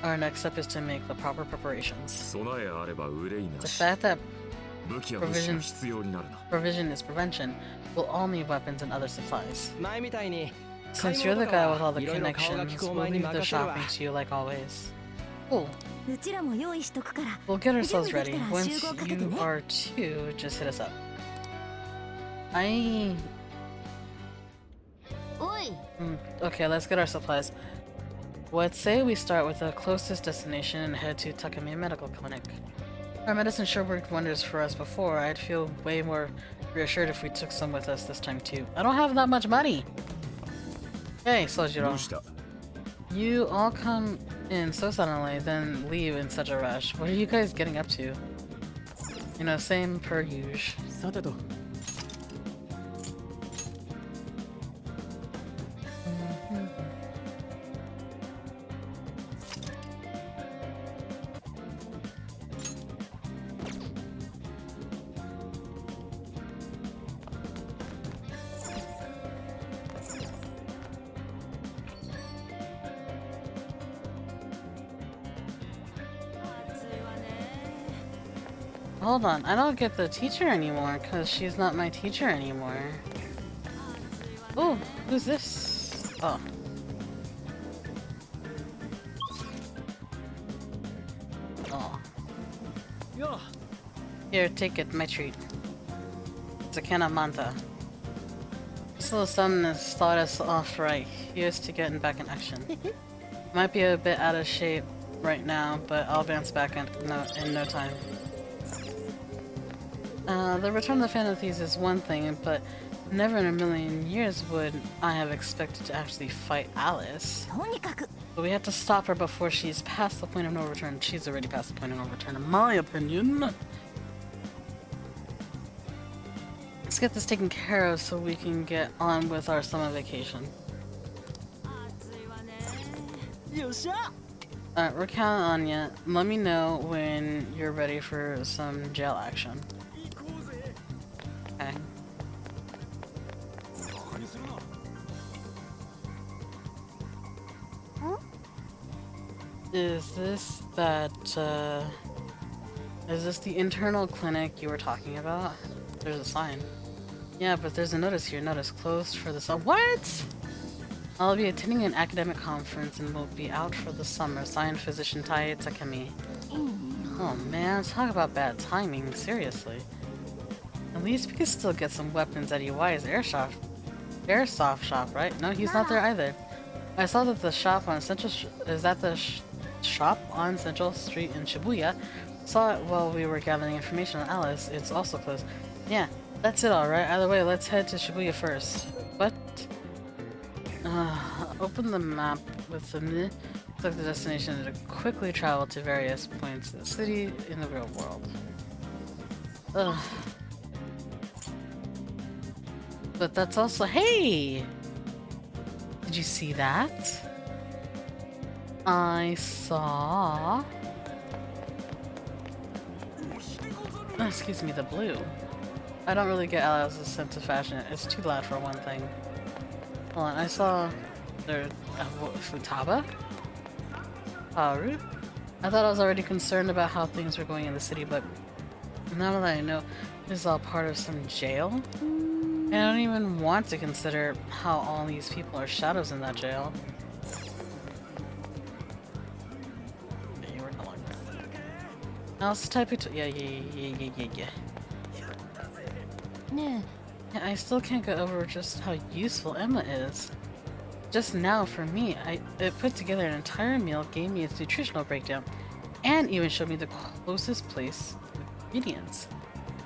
Our next step is to make the proper preparations. 備えあれば憂いな The し fact that 武器や物資が必要になるな provision is prevention, we'll all need weapons and other supplies. 前みたいに Since you're the guy with all the connections, we'll leave the shopping to you like always. Cool. We'll get ourselves ready. Once you are too, just hit us up. Okay, let's get our supplies. Let's say we start with the closest destination and head to Takami Medical Clinic. Our medicine sure worked wonders for us before. I'd feel way more reassured if we took some with us this time too. I don't have that much money! Hey, ど Sojiro. うした You all come in so suddenly, then leave in such a rush. What are you guys getting up to? You know, same per usual. さてと Hold on, I don't get the teacher anymore because she's not my teacher anymore. Oh, who's this? Oh. Oh. Yeah. Here, take it, my treat. It's a can of manta. This little something has started us off right. Here's to getting back in action. Might be a bit out of shape right now, but I'll bounce back in no time. The Return of the Phantom Thieves is one thing, but never in a million years would I have expected to actually fight Alice. But we have to stop her before she's past the point of no return. She's already past the point of no return, in my opinion. Let's get this taken care of so we can get on with our summer vacation. Alright, we're counting on you. Let me know when you're ready for some jail action. Okay. Is this the internal clinic you were talking about? There's a sign. Yeah, but there's a notice here. Notice closed for the summer. What? I'll be attending an academic conference and will be out for the summer. Signed, Physician Tai Takami. Oh man, talk about bad timing. Seriously. At least we can still get some weapons at EY's airsoft shop, right? No, he's not there either. I saw that the shop on Central shop on Central Street in Shibuya. Saw it while we were gathering information on Alice. It's also closed. Yeah, that's it, all right. Either way, let's head to Shibuya first. What? Open the map with the select the destination to quickly travel to various points in the city in the real world. Ugh. But that's also— hey! Did you see that? I saw— oh, excuse me, the blue. I don't really get Alice's sense of fashion. It's too loud for one thing. Hold on, I saw their Futaba? Haru? I thought I was already concerned about how things were going in the city, but now that I know this is all part of some jail, and I don't even want to consider how all these people are shadows in that jail. Yeah, you were no longer. Alice type it. Yeah. Yeah, I still can't get over just how useful Emma is. Just now, for me, it put together an entire meal, gave me its nutritional breakdown, and even showed me the closest place with ingredients.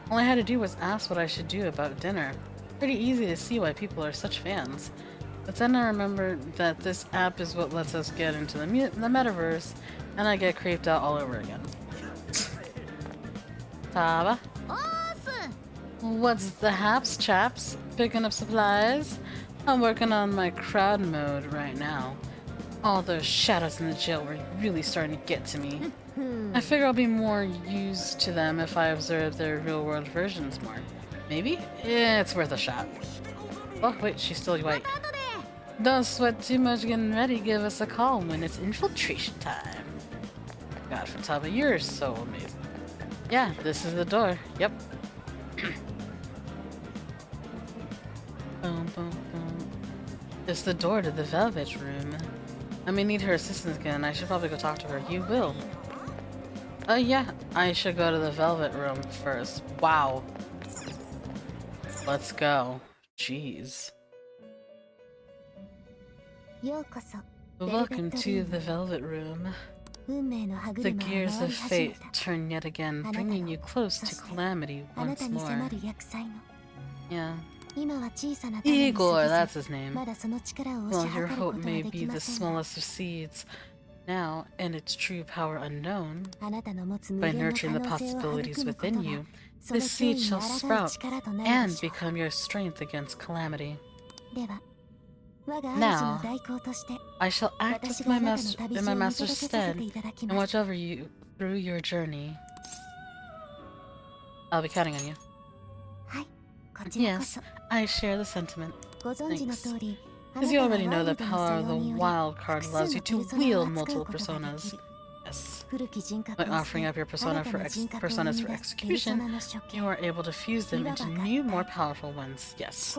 All I had to do was ask what I should do about dinner. Pretty easy to see why people are such fans. But then I remembered that this app is what lets us get into the metaverse, and I get creeped out all over again. Taba? What's the haps, chaps? Picking up supplies? I'm working on my crowd mode right now. All those shadows in the jail were really starting to get to me. I figure I'll be more used to them if I observe their real-world versions more. Maybe? Yeah, it's worth a shot. Oh, wait, she's still white. Don't sweat too much getting ready. Give us a call when it's infiltration time. God, Futaba, you're so amazing. Yeah, this is the door. Yep. Boom, boom, boom. It's the door to the Velvet Room. I may need her assistance again. I should probably go talk to her. You will. Yeah. I should go to the Velvet Room first. Wow. Let's go. Jeez. Welcome to the Velvet Room. The gears of fate turn yet again, bringing you close to calamity once more. Yeah. Igor, that's his name. Well, your hope may be the smallest of seeds. Now, in its true power unknown, by nurturing the possibilities within you, this seed shall sprout and become your strength against calamity. Now, I shall act as in my master's stead and watch over you through your journey. I'll be counting on you. Yes, I share the sentiment. Thanks. As you already know, the power of the wild card allows you to wield multiple personas. Yes. By offering up your personas for execution, you are able to fuse them into new, more powerful ones. Yes.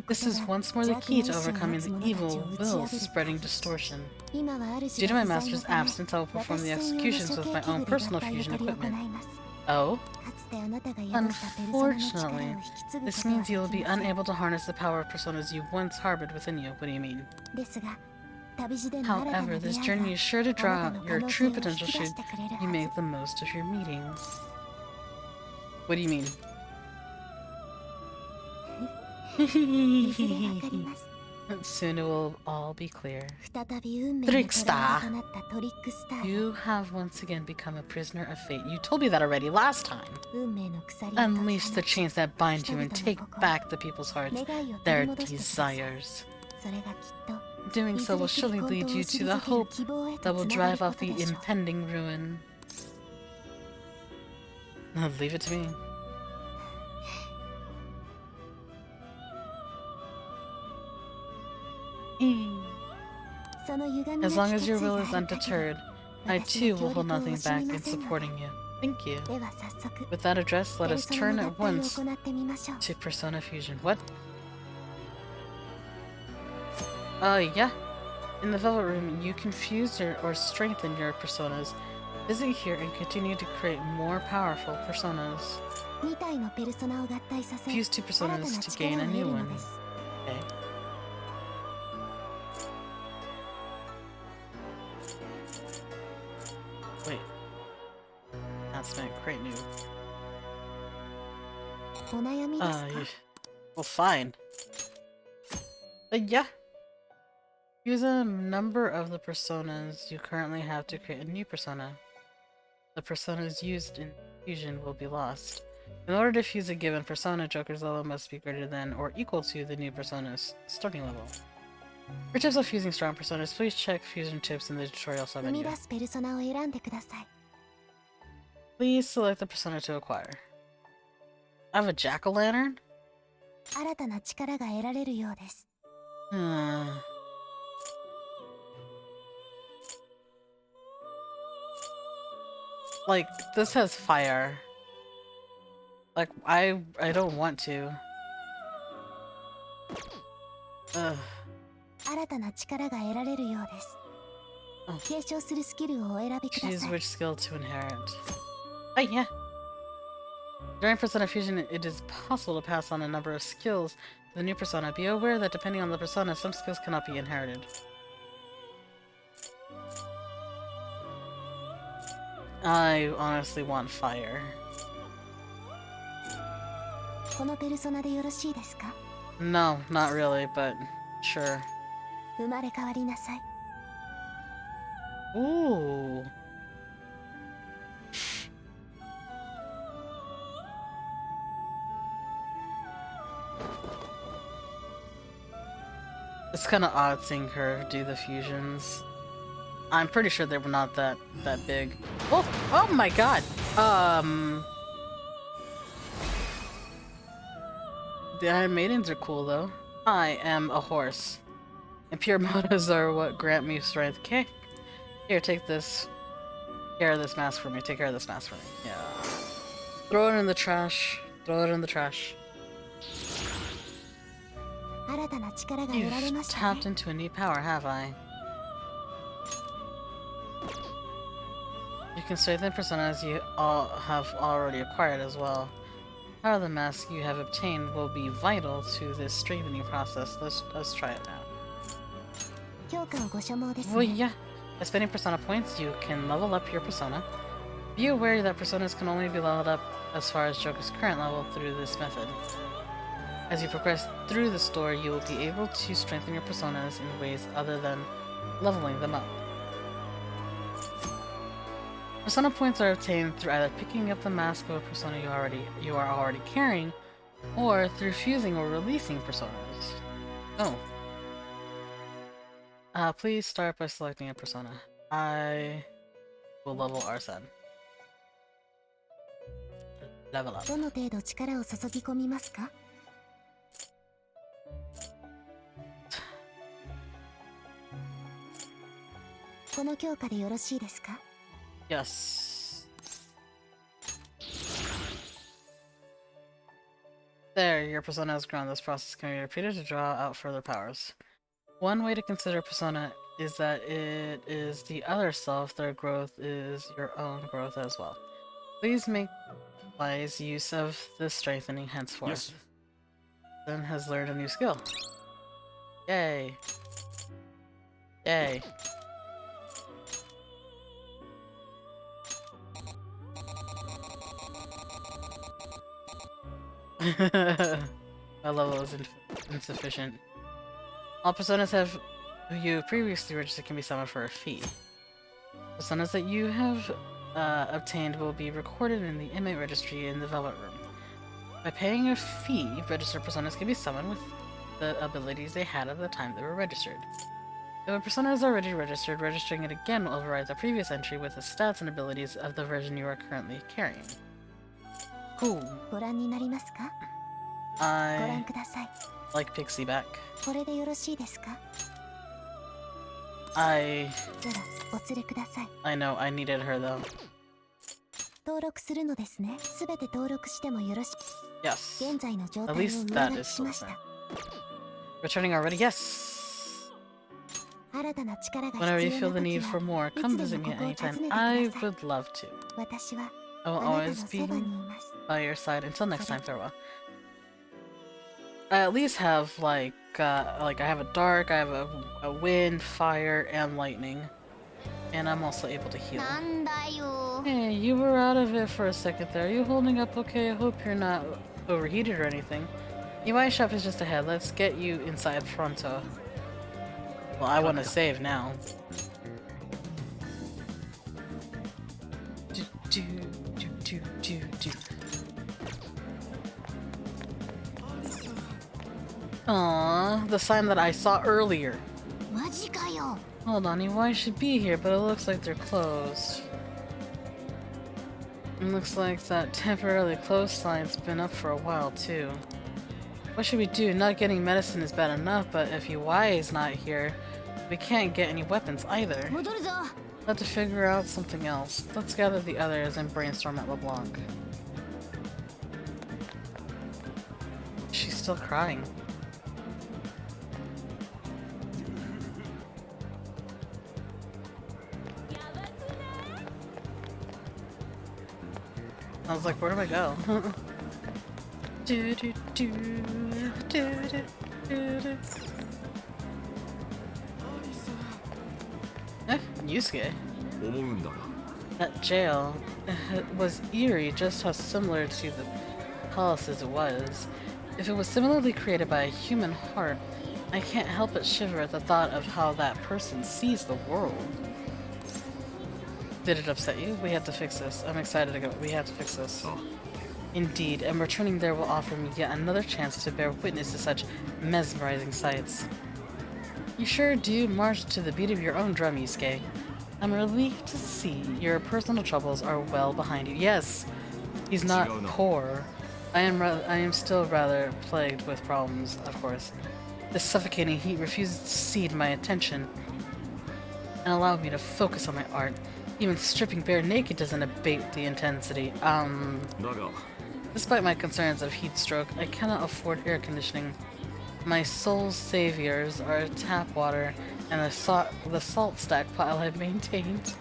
This is once more the key to overcoming the evil will spreading distortion. Due to my master's absence, I will perform the executions with my own personal fusion equipment. Oh? Unfortunately, this means you will be unable to harness the power of personas you once harbored within you. What do you mean? However, this journey is sure to draw out your true potential should you make the most of your meetings. What do you mean? Soon it will all be clear. Trickster! You have once again become a prisoner of fate. You told me that already last time. Unleash the chains that bind you and take back the people's hearts, their desires. Doing so will surely lead you to the hope that will drive off the impending ruin. Leave it to me. As long as your will is undeterred, I too will hold nothing back in supporting you. Thank you. With that address, let us turn at once to Persona Fusion. What? Yeah. In the Velvet Room, you can fuse or strengthen your personas. Visit here and continue to create more powerful personas. Fuse two personas to gain a new one. Okay. Wait. Announcement, create new. Well, fine. Yeah. Use a number of the personas you currently have to create a new persona. The personas used in fusion will be lost. In order to fuse a given persona, Joker's level must be greater than or equal to the new persona's starting level. For tips of fusing strong personas, please check fusion tips in the tutorial 生み submenu. 出すペルソナを選んでください。 Please select the persona to acquire. I have a jack-o'-lantern? 新たな力が得られるようです。 Like, this has fire. Like, I don't want to. Ugh. 新たな力が得られるようです。 Oh. 継承するスキルをお選びくだ Choose さい。 which skill to inherit. Oh, yeah. During Persona Fusion, it is possible to pass on a number of skills to the new persona. Be aware that depending on the persona, some skills cannot be inherited. I honestly want fire. このペルソナでよろしいですか？ No, not really, but sure. 生まれ変わりなさい。 Ooh. It's kind of odd seeing her do the fusions. I'm pretty sure they were not that big. Oh, oh my god. The Iron Maidens are cool though. I am a horse. And pure motives are what grant me strength. Okay. Here, take this. Care of this mask for me. Take care of this mask for me. Yeah. Throw it in the trash. Throw it in the trash. 新たな力が得られま You've したね。 tapped into a new power, have I? You can strengthen personas you all have already acquired as well. The power of the mask you have obtained will be vital to this strengthening process. Let's try it now. 強化をご所望です Well, ね。 yeah. By spending persona points, you can level up your persona. Be aware that personas can only be leveled up as far as Joker's current level through this method. As you progress through the store, you will be able to strengthen your personas in ways other than leveling them up. Persona points are obtained through either picking up the mask of a persona you are already carrying, or through fusing or releasing personas. Oh. Please start by selecting a persona. I will level Arsad. Level up. どの程度力を注ぎ込みますか？ この強化でよろしいですか？ Yes. There, your persona has grown. This process can be repeated to draw out further powers. One way to consider persona is that it is the other self. Their growth is your own growth as well. Please make wise use of this strengthening henceforth. Yes. Then has learned a new skill. Yay. Yay. My level is insufficient. All personas who you previously registered can be summoned for a fee. Personas that you have obtained will be recorded in the inmate registry in the Velvet Room. By paying a fee, registered personas can be summoned with the abilities they had at the time they were registered. If a persona is already registered, registering it again will override the previous entry with the stats and abilities of the version you are currently carrying. Cool. ご覧になりますか？ご覧 I ください。 like Pixie back. これでよろしいですか？ I では、お連れください。 know I needed her though. 登録するのですね。すべて登録してもよろしい。 Yes. 現在の状 At 態を least 入 that 力 is し still ま the し same. た。 Returning already? Yes. 新たな力が Whenever you 必要 feel な the need 時 for は、 more, い come つで visit も me こ at こを any 訪ね time. てくだ I さい。 would love to. 私は I あ will なたの always そ be ばにいます。 by your side until next time. Farewell. I at least have like I have a dark, I have a wind, fire, and lightning, and I'm also able to heal. なんだよ。 Hey, you were out of it for a second there. Are you holding up okay? I hope you're not overheated or anything. UI shop is just ahead. Let's get you inside pronto. Well, I want to save now. Do, do, do, do, do. Aww, the sign that I saw earlier. マジかよ。 Hold on, you I should be here, but it looks like they're closed. It looks like that temporarily closed sign's been up for a while too. What should we do? Not getting medicine is bad enough, but if UI is not here, we can't get any weapons either. 戻るぞ。 We'll have to figure out something else. Let's gather the others and brainstorm at LeBlanc. She's still crying. I was like, where do I go? Do, do, do, do, do, do, do. Yusuke. 思うんだが That jail it was eerie, just how similar to the palace as it was. If it was similarly created by a human heart, I can't help but shiver at the thought of how that person sees the world. Did it upset you? We have to fix this. I'm excited to go. We have to fix this. Oh. Indeed, and returning there will offer me yet another chance to bear witness to such mesmerizing sights. You sure do march to the beat of your own drum, Yusuke. I'm relieved to see your personal troubles are well behind you. Yes, he's not poor. I am still rather plagued with problems, of course. This suffocating heat refuses to cede my attention and allow me to focus on my art. Even stripping bare naked doesn't abate the intensity. だが Despite my concerns of heat stroke, I cannot afford air conditioning. My soul's saviors are tap water and the salt stack pile I've maintained.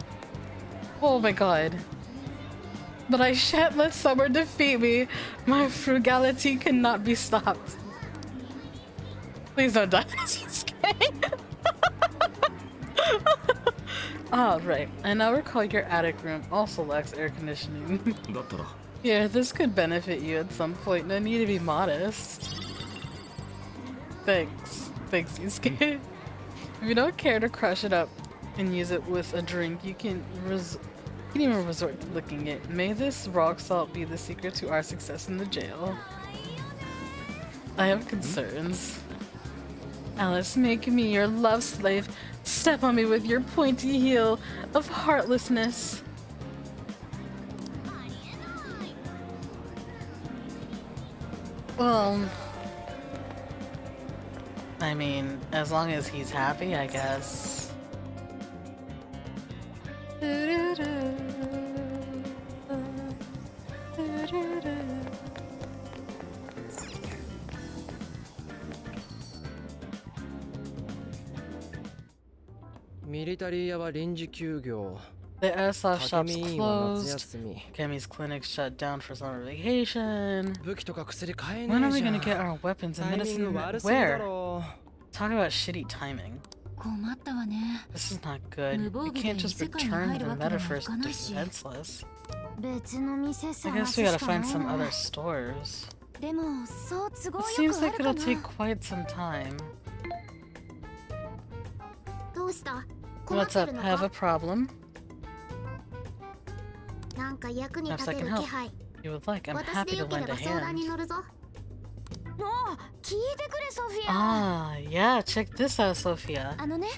Oh my god. But I shan't let summer defeat me. My frugality cannot be stopped. Please don't die, Yusuke. Ah, right. I now recall your attic room also lacks air conditioning. だったら Yeah, this could benefit you at some point. No need to be modest. Thanks. Thanks, Yusuke. If you don't care to crush it up and use it with a drink, you can even resort to licking it. May this rock salt be the secret to our success in the jail. I have concerns. Alice, make me your love slave. Step on me with your pointy heel of heartlessness. Well, I mean, as long as he's happy, I guess. ミリタリー屋は臨時休業。 The airsoft shop's タケミは夏 closed. 休み。 Kemi's clinic shut down for summer vacation. 武器とか薬買えね When え are じ we ゃん。 gonna get our weapons and タイミン medicine? グ悪すぎだ Where? ろ。 Talk about shitty timing. 困ったわね。 This is not good. We can't just return to the metaverse defenseless. 別の店 I 探 guess す we し gotta か find ない some わ other stores. でもそう都合 It よ seems くあ like るか it'll な take quite some time. どうした困っ What's て up? るの Have a か problem? なんか役に Perhaps 立 I て can る help. 気配 You would like. I'm 私 happy で to よけれ lend a ば相談に hand. 乗るぞもう聞いてくれソフィア Ah, yeah, check this out, Sophia. あのね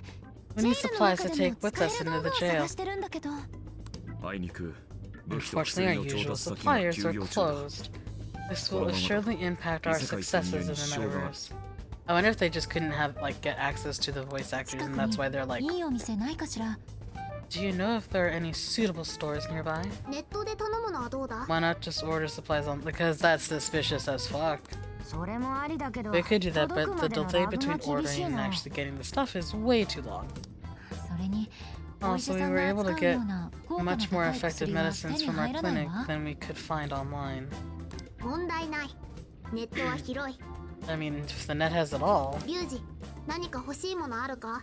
We ジ need ェイルの supplies 中 to でも take with 使え us る into 道具 the を jail. 探してるんだけどあいにく武器と Unfortunately, 薬 our の調 usual 達先が suppliers 休 are 業中だ closed. This will assuredly impact our successes in the metaverse. I wonder if they just couldn't have, like, get access to the voice actors, 近 and く that's why they're に like, いいお店ないかしら do you know if there are any suitable stores nearby? ネットで頼むのはどうだ Why not just order supplies on, because that's suspicious as fuck. それもありだけど We could do that, 届 but く the までの delay ラグ between が厳しい ordering and の actually getting the stuff is way too long. それにお医 Also, 者 we さん were が able to 扱うよ get うな効果の much more 高い effective 薬は手 medicines に from our 入らない clinic わ than we could find online. 問題ないネットは広い I mean, if the net has it all, リュウジ何か欲しいものあるか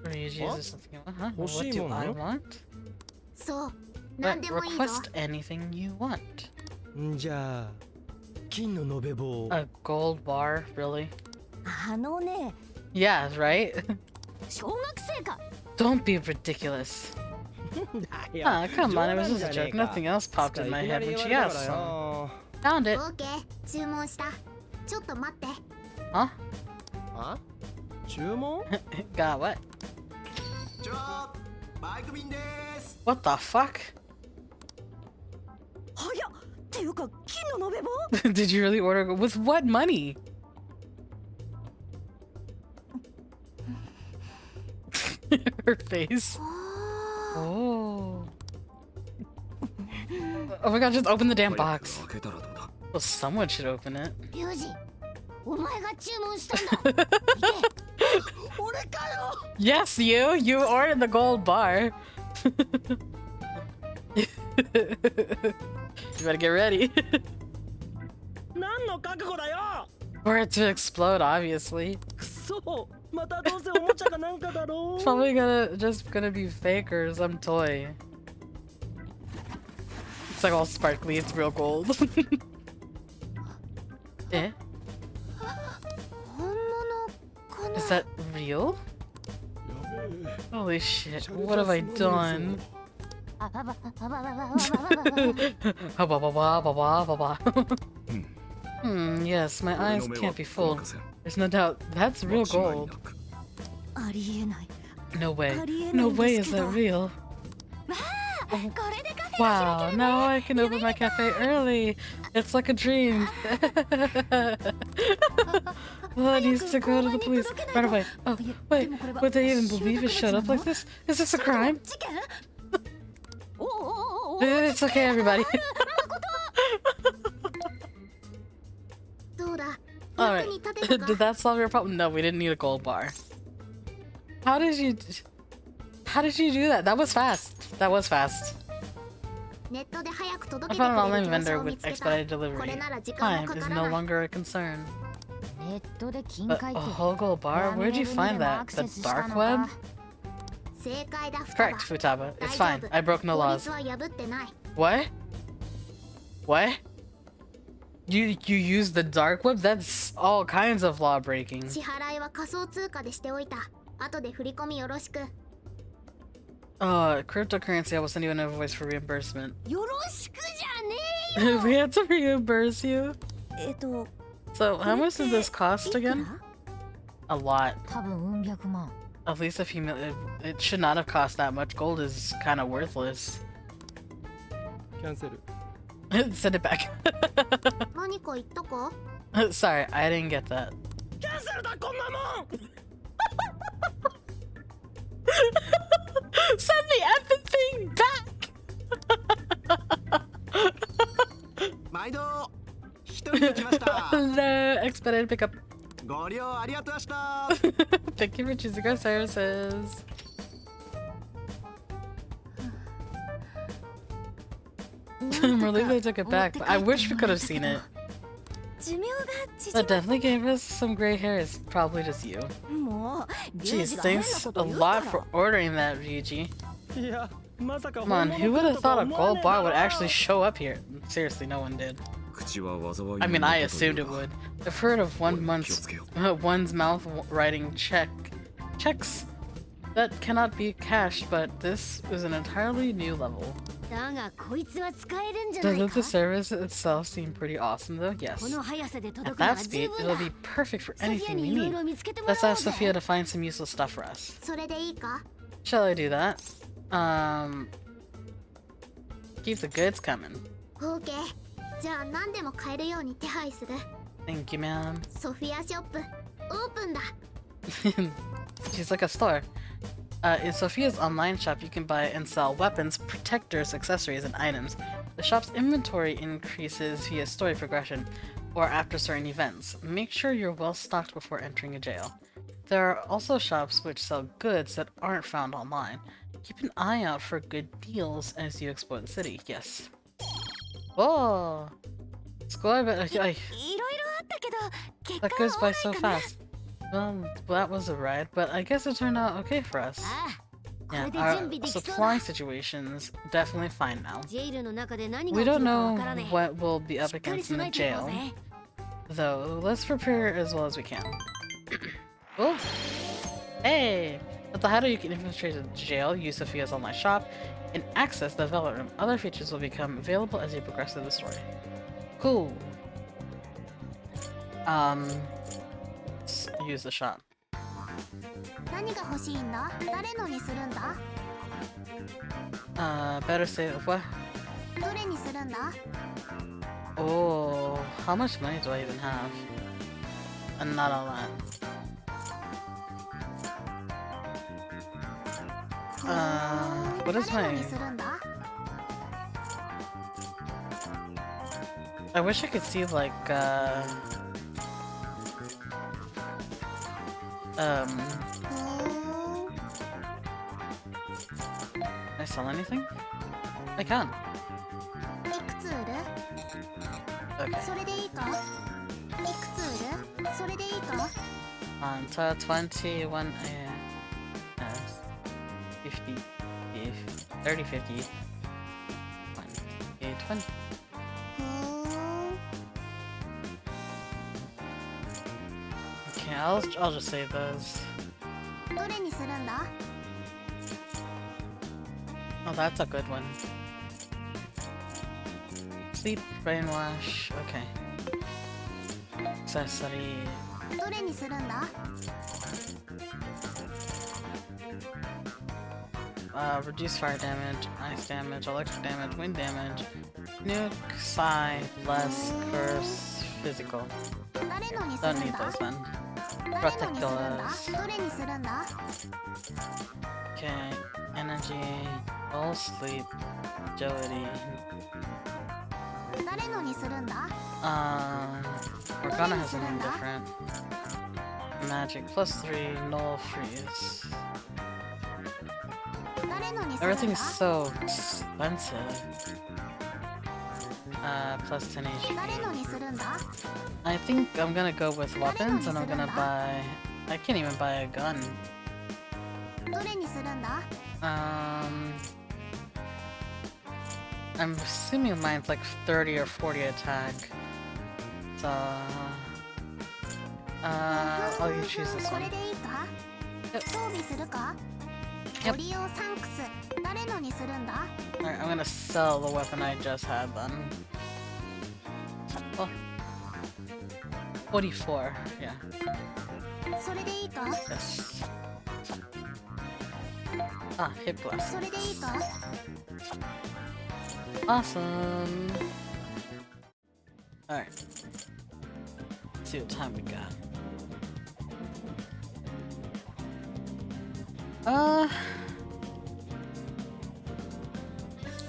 or you use this something you want, huh? What 欲しい do もの？ I want? そう何 But でもいいぞ request anything you want. んじゃあ金の延べ棒。 A gold bar, really? あのね Yeah, right? 小学生か Don't be ridiculous. Ah, come on, it was just a joke. Nothing else popped in my head when she asked. So. Found it. オーケー注文したちょっと待って Huh? あ注文 Got what? ちょバイク便です What the fuck? 早っっていうか金の延べ棒 Did you really order? With what money? Her face. Oh. Oh my god, just open the damn 早く box. 開けたらどうだ。 Well, someone should open it. リュウジお前が注文したんだ 俺かよ Yes, you! You ordered the gold bar. You better get ready. 何の覚悟だよ For it to explode, obviously. くそまたどうせおもちゃかなんかだろ It's probably gonna be fake or some toy. It's like all sparkly, it's real gold. Eh? 本物かな Is that real? Holy shit, what have I done? あばばばばばばばば Ha ba ba ba ba ba ba ba. Yes, my 俺 eyes の目は can't be ご fooled. まかせん。 There's no doubt that's real 間違い gold. なく。ありえない No way. ありえない No ん way で is すけど that real. これでカフェ Wow, now I can open my cafe early. It's like a dream. Well, I need to go to the police right away. Oh, wait, would they even believe it showed up like this? Is this a crime? 事件おおおお It's okay, everybody. どうだ Alright, 役に立てた did か that solve your problem? No, we didn't need a gold bar. How did you do that? That was fast. That was fast. ネットで早く届 I けて found an くれ online る業者 vendor を見 with つけた expedited これ delivery. なら時間も Time か is から no ない longer a concern. ネットで金 But 塊っ a て whole gold bar? Where'd you find that? The dark web? 正解だ双葉 Correct, Futaba. 大 It's 丈 fine. 夫 I broke no 法 laws. 律は破ってない What? What? You used the dark web? That's all kinds of law breaking. 支払いは仮想通貨でしておいた後で振り込みよろしく Cryptocurrency, I will send you an invoice for reimbursement. よろしくじゃね We had to reimburse you. えと So, how much did this cost again? A lot. 多分うん百万 At least a few million. It should not have cost that much. Gold is kind of worthless. キャンセル Send it back. 何か言ったか Sorry, I didn't get that. キャンセルだこんなもん Send the effing thing back! 毎度一人で来ました Hello, expedited pickup. ご利用ありがとうした Thank you for choosing our services. I'm relieved they took it back, but I wish we could have seen it. 寿命が That definitely gave us some gray hairs. Probably just you. もう Jeez, thanks a lot for ordering that, Ryuji. いやまさか Come on, who would have thought a gold bar would actually show up here? Seriously, no one did. 口は災い I の mean, 元 I という assumed it が would. I've heard of 気をつけよう one's mouth writing checks that cannot be cashed, but this is an entirely new level. だがこいつは使えるんじゃない Doesn't か the service itself seem pretty awesome though? こ Yes. の速さで At 届くのは that 十 speed, 分 it'll だ be perfect for ソフィア anything we にいろい need. ろ見つけてもら Let's おう ask ぜ Sophia to find some useful stuff for us. それでいいか Shall I do that? Keep the goods coming. オーケーじゃあ何でも買えるように手配する Thank you, ma'am. ソフィアショップオープンだ She's like a store. In Sophia's online shop, you can buy and sell weapons, protectors, accessories, and items. The shop's inventory increases via story progression or after certain events. Make sure you're well stocked before entering a jail. There are also shops which sell goods that aren't found online. Keep an eye out for good deals as you explore the city. Yes. Whoa! School, I bet. いろいろあったけど結 That 果 goes は by so オーライかな fast. Well, that was a ride, but I guess it turned out okay for us. ああこ Yeah, れで準 our 備できそうだ supply situation's definitely fine now. ジェイルの中で何が We 起き don't るかわ know からねえ what we'll be し up っかり against in 備 the えていこう jail, ぜ though let's prepare as well as we can. Oh! Hey! At the hideout you can infiltrate the jail, use Sophia's online shop, and access the development room. Other features will become available as you progress through the story. Cool. Let's use the shop. 何が欲しいんだ？誰のにするんだ？ Better say what? どれにするんだ？ Oh, how much money do I even have? And not a lot. What is 誰の my... にするんだ？ I wish I could see like, Can I sell anything? I can. いくつ売る？ Okay. それでいいか？いくつ売る？それでいいか？ So 21, 50, 30, 50, 20, 20. ふーん。 Okay, I'll just save those. どれにするんだ？ Oh, that's a good one. Sleep, brainwash, okay. Accessory. どれにするんだ？ Reduce fire damage, ice damage, electric damage, wind damage, nuke, psi, bless, curse, physical. 誰のにす Don't るん need だ？ those then. 誰のにするんだ？ Protect どれにするんだ？ Okay, energy, all sleep, agility. 誰のにするんだ？ Morgana has something different. Magic plus 3, null freeze. 誰のにするんだ？ Everything's so expensive. Plus 10 HP. 誰のにするんだ？ I think I'm gonna go with weapons and I'm gonna buy... I can't even buy a gun. どれにするんだ？ I'm assuming mine's like 30 or 40 attack. So... I'll choose this こ one. れでいいか？ Yep. 装備するか？ Yep. オリオサンクス誰のにするんだ？ Alright, I'm gonna sell the weapon I just had then. Oh. 44, yeah. それでいいか？ Yes. Ah, hit blast. それでいいか？ Awesome. Alright. Let's see what time we got.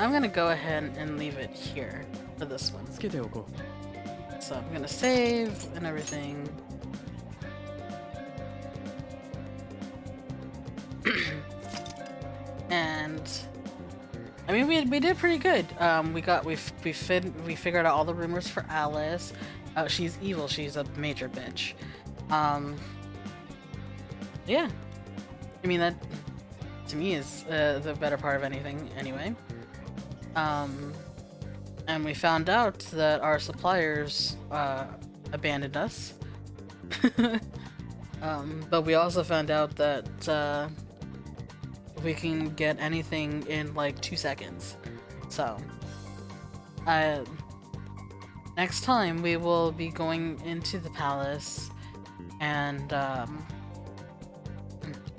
I'm gonna go ahead and leave it here for this one. つけておこ So I'm gonna save and everything. And I mean, we did pretty good. We figured out all the rumors for Alice. She's evil. She's a major bitch. Yeah. I mean, that to me is the better part of anything, anyway. And we found out that our suppliers abandoned us. But we also found out that we can get anything in like 2 seconds. So, next time we will be going into the palace and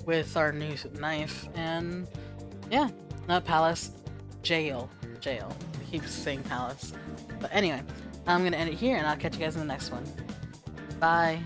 with our new knife, and yeah, not palace, jail. I keep saying palace. But anyway, I'm gonna end it here and I'll catch you guys in the next one. Bye.